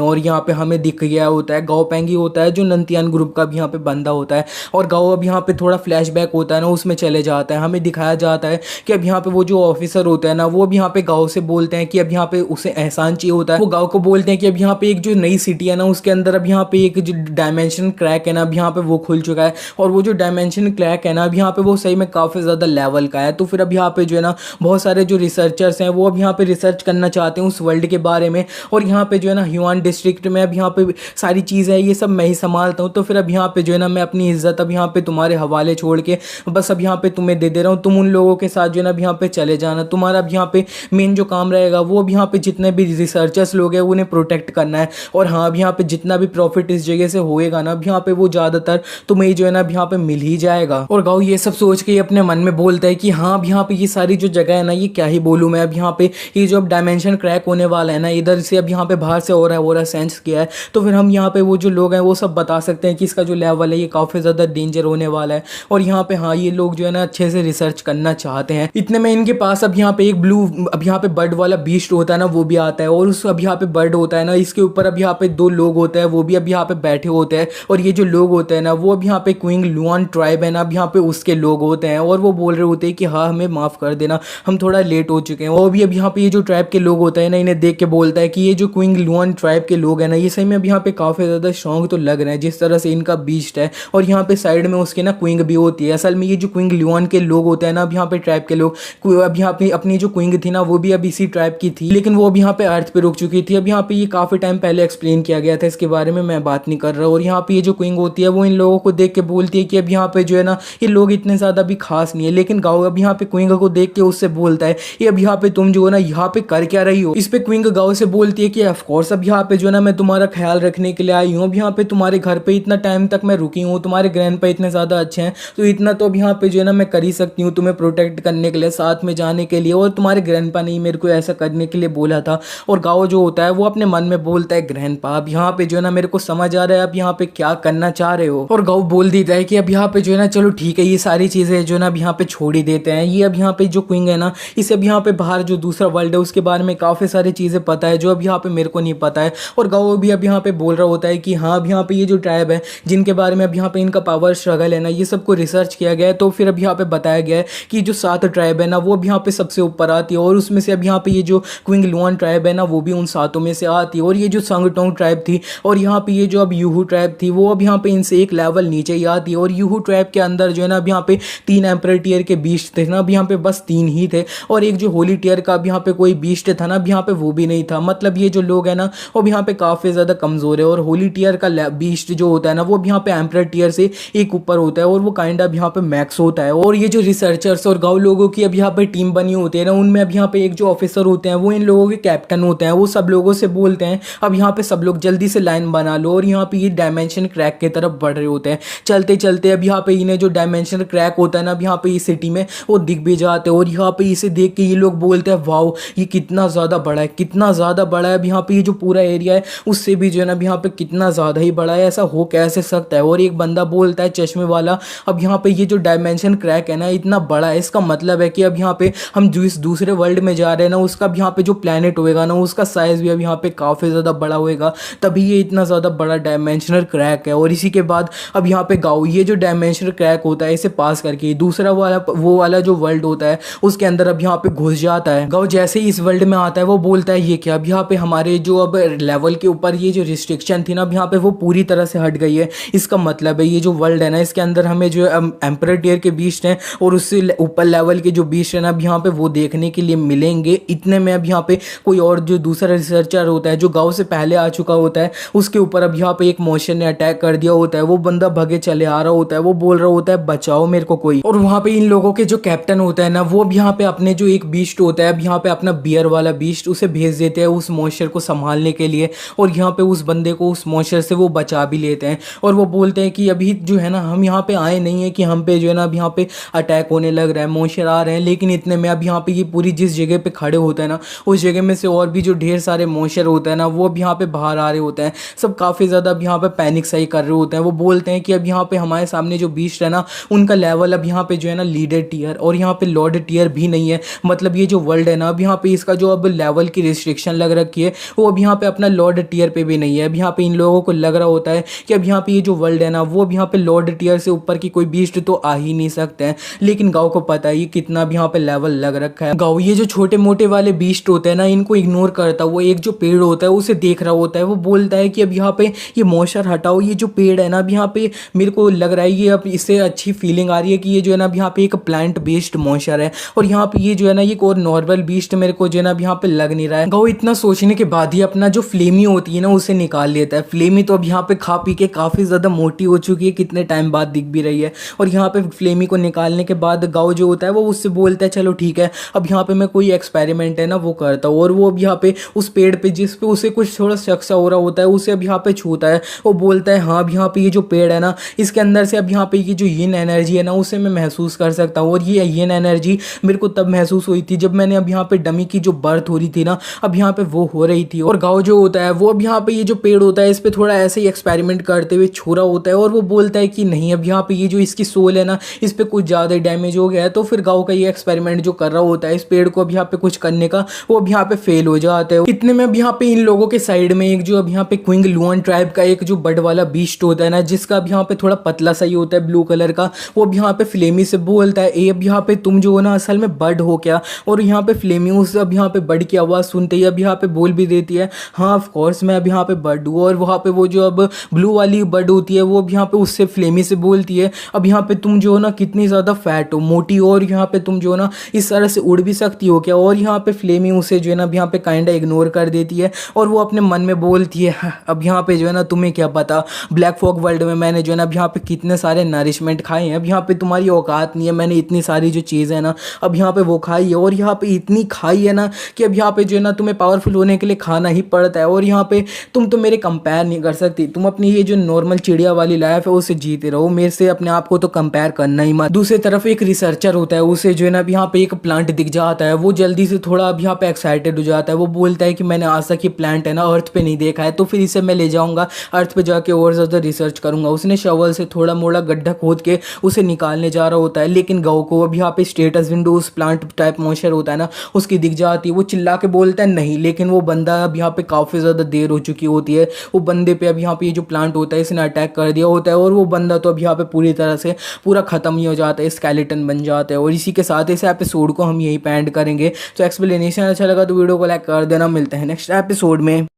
और यहाँ पे हमें दिख गया होता है गाओ पेंगी होता है जो नंतियान ग्रुप का भी यहाँ पे बंदा होता है। और गाओ अब यहाँ पे थोड़ा फ्लैशबैक होता है ना, उसमें चले जाता है, हमें दिखाया जाता है कि अब यहाँ पे वो जो ऑफिसर होता है ना, वो अब यहाँ पे गाओ से बोलते हैं कि अब यहाँ पे उसे एहसान चाहिए होता है। वो गाओ को बोलते हैं कि अब यहाँ पे एक जो नई सिटी है ना, उसके अंदर अब यहाँ पे एक जो डायमेंशन क्रैक है ना, अब यहाँ पे वो खुल चुका है। और वो जो डायमेंशन क्रैक है ना, अब यहाँ पे वो सही में काफ़ी ज़्यादा लेवल का है। तो फिर अब यहाँ पे जो है ना बहुत सारे जो रिसर्चर्स हैं वो अब यहाँ पे रिसर्च करना चाहते हैं उस वर्ल्ड के बारे में। और यहाँ पे जो है ना ह्यूआन डिस्ट्रिक्ट में अब यहाँ पे सारी चीज़ें हैं, ये सब मैं ही संभालता हूँ। तो फिर अब यहाँ पे जो है ना मैं अपनी इज्जत अब यहाँ पे तुम्हारे हवाले छोड़ के बस अब यहाँ पे तुम्हें दे रहा हूँ। तुम उन लोगों के साथ जो है ना अब यहाँ पे चले जाना। तुम्हारा अब यहाँ पे मेन जो काम रहेगा वो अब यहाँ पे जितने भी रिसर्चर्स लोग हैं उन्हें प्रोटेक्ट करना है। और हाँ अब यहाँ पे जितना भी प्रॉफिट इस जगह से होएगा ना, अब यहाँ पे वो ज़्यादातर तुम्हें जो है ना अब यहाँ पे मिल ही जाएगा। और गाओ ये सब सोच के अपने मन में बोलता है कि हाँ अब यहाँ पे ये सारी जो जगह है ना, ये क्या ही बोलूँ मैं, अब यहाँ पे ये जो अब डायमेंशन क्रैक होने वाला है ना, इधर से अब यहाँ पे बाहर से हो रहा है सेंस किया है। तो फिर हम यहाँ पे वो जो लोग हैं वो सब बता सकते हैं कि इसका जो लेवल है ये काफ़ी ज़्यादा डेंजर होने वाला है। और यहाँ पे हाँ ये लोग जो है ना अच्छे से रिसर्च करना चाहते हैं। इतने में इनके पास अब यहाँ पे एक ब्लू अब यहाँ पे बर्ड वाला बीस्ट होता है ना, वो भी आता है। और उस अब यहाँ पे बर्ड होता है ना, इसके ऊपर अब यहाँ पे दो लोग होते हैं, वो भी अब यहाँ पे बैठे होते हैं। और ये जो लोग होते हैं ना, वो अब यहाँ पे क्विंग लुआन ट्राइब है ना, अब यहाँ पे उसके लोग होते हैं। और वो बोल रहे होते हैं कि हाँ हमें माफ़ कर देना, हम थोड़ा लेट हो चुके हैं। और भी अब यहाँ पे ये जो ट्राइब के लोग होते हैं ना, इन्हें देख के बोलता है कि ये जो क्विंग लुआन ट्राइब के लोग हैं ना, ये सही में अब यहाँ पे काफ़ी ज़्यादा स्ट्रॉन्ग तो लग रहे हैं जिस तरह से इनका बीस्ट है। और यहाँ पे साइड में उसके ना क्विंग भी होती है। असल में ये जो क्विंग लुआन के लोग होते हैं ना, अब यहाँ पे ट्राइब के लोग, अब यहाँ पे अपनी जो क्विंग थी ना वो भी अब इसी ट्राइब की थी, लेकिन वो अब यहाँ पे अर्थ पे रुक चुकी थी। अब यहाँ पे ये काफ़ी टाइम पहले एक्सप्लेन किया गया था, इसके बारे में मैं बात नहीं कर रहा। और यहाँ पे ये जो क्विंग होती है वो इन लोगों को देख के बोलती है कि अब यहाँ पे जो है ना ये लोग इतने ज़्यादा भी खास नहीं है। लेकिन गाओ अब यहाँ पे क्विंग को देख के उससे बोलता है ये अब यहाँ पे तुम जो है ना यहाँ पे कर क्या रही हो। इस पे क्विंग गाओ से बोलती है कि ऑफकोर्स अब यहाँ पे जो है ना मैं तुम्हारा ख्याल रखने के लिए आई हूँ। अब यहाँ पे तुम्हारे घर पे इतना टाइम तक मैं रुकी हूँ, तुम्हारे ग्रैंडपा इतने ज़्यादा अच्छे हैं, तो इतना तो अब यहाँ पे जो है ना मैं कर ही सकती हूँ तुम्हें प्रोटेक्ट करने के लिए, साथ में जाने के लिए। और तुम्हारे ग्रैंडपा ने मेरे को ऐसा करने के लिए बोला था। और गाओ जो होता है वो अपने मन में बोलता है ग्रैंडपा अब यहाँ पे जो है ना मेरे को समझ आ रहा है अब यहाँ पे क्या करना चाह रहे हो। और गाओ बोल देता है कि अब यहाँ पे जो है ना चलो ठीक है, ये सारी चीज़ें जो है ना अब यहाँ पे छोड़ ही देते हैं। ये अब यहाँ पे जो क्विंग है ना, इसे अब यहाँ पे बाहर जो दूसरा वर्ल्ड है उसके बारे में काफ़ी सारी चीज़ें पता है जो अब यहाँ पे मेरे को नहीं पता है। और गाओ भी अब यहाँ पे बोल रहा होता है कि हाँ अब यहाँ पे ये जो ट्राइब है जिनके बारे में अब यहाँ पे इनका पावर स्ट्रगल है ना, ये सबको रिसर्च किया गया है। तो फिर अब यहाँ पे बताया गया है कि जो 7 ट्राइब है ना वो अब यहाँ पे सबसे ऊपर आती है। और उसमें से अब यहाँ पे ये जो क्विंग लुआन ट्राइब है ना वो भी उन 7 में से आती है। और ये जो संगटोंग ट्राइब थी और यहाँ पे ये जो अब यूहू ट्राइब थी वो अब यहाँ पे इनसे एक लेवल नीचे ही आती है। और यूहू ट्राइब के अंदर जो है ना अब यहाँ पे 3 एम्परर टियर के बीस्ट थे ना, अब यहाँ पे बस 3 ही थे। और एक जो होली टियर का अब यहाँ पे कोई बीस्ट था ना, अब यहाँ पे वो भी नहीं था। मतलब ये जो लोग हैं ना वो अब यहाँ पे काफ़ी ज़्यादा कमज़ोर है। और होली टियर का बीस्ट जो होता है ना वो अब यहाँ पे एम्परर टियर से एक ऊपर होता है और वो काइंड अब यहाँ पे मैक्स होता है। और ये जो रिसर्चर्स और गाँव लोगों की अब यहाँ पे टीम बनी होती है ना, उनमें अब यहाँ पे एक जो ऑफिसर होते हैं वो इन लोगों के कैप्टन होते हैं। वो सब लोगों से बोलते हैं अब यहाँ पे सब लोग जल्दी से लाइन बना लो। और यहाँ पे ये डायमेंशन क्रैक की तरफ बढ़ रहे होते हैं। चलते चलते अब यहाँ पे इन्हें जो डायमेंशन क्रैक होता है ना अब यहाँ पे इस सिटी में वो दिख भी जाते हैं। और यहाँ पे इसे देख के ये लोग बोलते हैं वाओ ये कितना ज़्यादा बड़ा है, कितना ज़्यादा बड़ा है। अब यहाँ पे ये जो पूरा एरिया है उससे भी जो है ना अब यहाँ पे कितना ज़्यादा ही बड़ा है, ऐसा हो कैसे सकता है। और एक बंदा बोलता है चश्मे वाला अब यहाँ पे ये जो डायमेंशन क्रैक है ना इतना बड़ा है, इसका मतलब है कि अब यहाँ पे हम जो इस दूसरे वर्ल्ड में जा रहे हैं ना उसका अब यहाँ पे जो प्लेनेट होएगा ना उसका साइज भी अब यहाँ पे काफ़ी ज़्यादा बड़ा होएगा, तभी ये इतना ज़्यादा बड़ा डायमेंशनल क्रैक है। और इसी के बाद अब यहाँ पे गाओ ये जो डायमेंशनल क्रैक होता है इसे पास करके दूसरा वाला वो वाला जो वर्ल्ड होता है उसके अंदर अब यहाँ पे घुस जाता है। गाओ जैसे ही इस वर्ल्ड में आता है वो बोलता है ये क्या, अब यहाँ पे हमारे जो अब लेवल के ऊपर ये जो रिस्ट्रिक्शन थी ना अब यहाँ पे वो पूरी तरह से हट गई है। इसका मतलब है ये जो वर्ल्ड है ना इसके अंदर हमें जो एम्परर टियर के बीस्ट हैं और उससे ऊपर लेवल के जो बीस्ट हैं ना अब यहाँ पे वो देखने के लिए मिलेंगे। इतने में अब यहाँ पे कोई और जो दूसरा रिसर्चर होता है जो गाँव से पहले आ चुका होता है उसके ऊपर अब यहाँ पे एक मोशन ने अटैक कर दिया होता है। वो बंदा भगे चले आ रहा होता है, वो बोल रहा होता है बचाओ मेरे को कोई। और वहाँ पे इन लोगों के जो कैप्टन होता है ना वो अब यहाँ पे अपने जो एक बीस्ट होता है अब यहाँ पे अपना बियर वाला बीस्ट उसे भेज देते हैं उस मॉइस्चर को संभालने के लिए। और यहाँ पे उस बंदे को उस मॉइस्चर से वो बचा भी लेते हैं। और वो बोलते हैं कि अभी जो है ना हम यहाँ पे आए नहीं है कि हम पे जो है ना अब यहाँ पे अटैक होने लग रहा है, मॉइस्चर आ रहे हैं। लेकिन इतने में अब यहाँ पे ये पूरी जिस जगह पे खड़े होते हैं ना उस जगह में से और भी जो ढेर सारे मॉइस्चर होता है ना वो अब यहाँ पे बाहर आ रहे होते हैं। सब काफ़ी ज़्यादा अब यहाँ पे पैनिक सही कर रहे होते हैं। वो बोलते हैं कि अब यहाँ पे हमारे सामने जो बीस्ट है ना, उनका लेवल अब यहाँ पे जो है ना लीडर टीयर और यहाँ पे लॉर्ड टीयर भी नहीं है। मतलब ये जो वर्ल्ड है ना, अब यहाँ पे इसका जो अब लेवल की रिस्ट्रिक्शन लग रखी है, वो अब यहाँ पे अपना लॉर्ड टीयर पे भी नहीं है। अब यहाँ पे इन लोगों को लग रहा होता है कि अब यहाँ पे ये जो वर्ल्ड है ना, वो अब यहाँ पे लॉर्ड टीयर से ऊपर की कोई बीस्ट तो आ ही नहीं सकते हैं। लेकिन गाँव को पता है ये कितना अब यहाँ पे लेवल लग रखा है। गाँव ये जो छोटे मोटे वाले बीस्ट होते हैं ना, इनको इग्नोर करता, वो एक जो पेड़ होता है उसे देख रहा होता है। वो बोलता है कि अब यहाँ पे ये मॉन्स्टर हटाओ, ये जो पेड़ है ना, अब यहाँ पे मेरे को लग रहा है ये अब इससे अच्छी फीलिंग आ रही है कि ये जो है ना अब यहाँ पे एक प्लांट बेस्ड मॉन्स्टर है, और यहाँ पे ये जो है ना ये और नॉर्मल बीस्ट मेरे को जो है ना अब यहाँ पे लग नहीं रहा है। गाँव इतना सोचने के बाद ही अपना जो फ्लेमी होती है ना उसे निकाल लेता है। फ्लेमी तो अब यहाँ पे खा पी के काफ़ी ज़्यादा मोटी हो चुकी है, कितने टाइम बाद दिख भी रही है। और यहाँ पे फ्लेमी को निकालने के बाद गाँव जो होता है वो उससे बोलता है चलो ठीक है, अब यहाँ पे मैं कोई एक्सपेरिमेंट है ना वो करता हूँ। और वो अब यहाँ पे उस पेड़ पे जिस पे उसे कुछ थोड़ा शक सा हो रहा होता है, उसे अब यहाँ पे छूता है। वो बोलता है हाँ, अब यहाँ पे ये जो पेड़ है ना, इसके अंदर से अब यहाँ पे ये जो यिन एनर्जी है ना उसे मैं महसूस कर सकता हूँ। और ये यिन एनर्जी मेरे को तब महसूस हुई थी जब मैंने अब यहाँ पे डमी की जो बर्थ हो रही थी ना, अब यहाँ पे वो हो रही थी। और गाँव जो होता है वो अब यहाँ पे ये जो पेड़ होता है इस पे थोड़ा ऐसे ही एक्सपेरिमेंट करते हुए छोड़ा होता है। और वो बोलता है कि नहीं, अब यहाँ पे ये जो इसकी सोल है ना, इस पे कुछ ज़्यादा डैमेज हो गया है। तो फिर गाँव का ये एक्सपेरिमेंट जो कर रहा होता है इस पेड़ को अब यहाँ पे कुछ करने का, वो अब यहाँ पे फेल हो जाता है। इतने में अब यहाँ पे इन लोगों के साइड में एक जो अब यहाँ पे क्विंग लुआन ट्राइब का एक जो बर्ड वाला बीस्ट होता है ना, जिसका अब यहाँ पे थोड़ा पतला सा ही होता है ब्लू कलर का, वो अब यहाँ पे फ्लेमी से बोलता है ए अब यहाँ पे तुम जो हो ना असल में बर्ड हो क्या। और यहाँ पे फ्लेमी उस अब यहाँ पे बर्ड की आवाज़ सुनते ही अब यहाँ पे बोल भी देती है हाँ ऑफ कोर्स मैं अब यहाँ पे बर्ड हूँ। और वहाँ पे वो जो अब ब्लू वाली बर्ड होती है वो अब यहाँ पे उससे फ्लेमी से बोलती है अब यहाँ पे तुम जो हो ना कितनी ज़्यादा फैट हो, मोटी हो, और यहाँ पे तुम जो हो ना इस तरह से उड़ भी सकती हो क्या। और यहाँ पे फ्लेमी उसे जो है ना अब यहाँ पे काइंडा इग्नोर कर देती है। और वो अपने मन में बोलती है अब यहाँ पे जो है ना तुम्हें क्या पता, ब्लैक फॉग वर्ल्ड में मैंने जो है ना अब यहाँ पे कितने सारे नरिशमेंट खाए हैं, अब यहाँ पे तुम्हारी औकात नहीं है, मैंने इतनी सारी जो चीज़ है ना अब यहाँ पे वो खाई है। और यहाँ पे इतनी खाई है ना कि अब यहाँ पे जो है ना तुम्हें पावरफुल होने के लिए खाना ही पड़ता है। और यहाँ पे तुम तो मेरे कंपेयर नहीं कर सकती, तुम अपनी ये जो नॉर्मल चिड़िया वाली लाइफ है उसे जीते रहो, मेरे से अपने आप को तो कंपेयर करना ही मत। दूसरी तरफ एक रिसर्चर होता है, उसे जो है ना अब यहाँ पे एक प्लांट दिख जाता है। वो जल्दी से थोड़ा अब यहाँ पे एक्साइटेड हो जाता है। वो बोलता है कि मैंने आज तक ये प्लांट है ना अर्थ पे नहीं देखा है, तो फिर इसे मैं ले जाऊंगा अर्थ पे जाके और ज़्यादा रिसर्च करूंगा। उसने शवल से थोड़ा मोड़ा गड्ढा खोद के उसे निकालने जा रहा होता है। लेकिन गाँव को अब यहाँ पे स्टेटस विंडो उस प्लांट टाइप मॉइस्चर होता है ना उसकी दिख जाती है। वो चिल्ला के बोलता है नहीं, लेकिन वो बंदा अब यहाँ पे काफ़ी ज़्यादा देर हो चुकी होती है। वो बंदे पे अब यहाँ पे ये जो प्लांट होता है इसने अटैक कर दिया होता है। और वो बंदा तो अब यहाँ पे पूरी तरह से पूरा ख़त्म ही हो जाता है, स्केलेटन बन जाता है। और इसी के साथ इस एपिसोड को हम यहीं पे एंड करेंगे। तो एक्सप्लेनेशन अच्छा लगा तो वीडियो को लाइक कर देना। मिलते हैं नेक्स्ट एपिसोड में।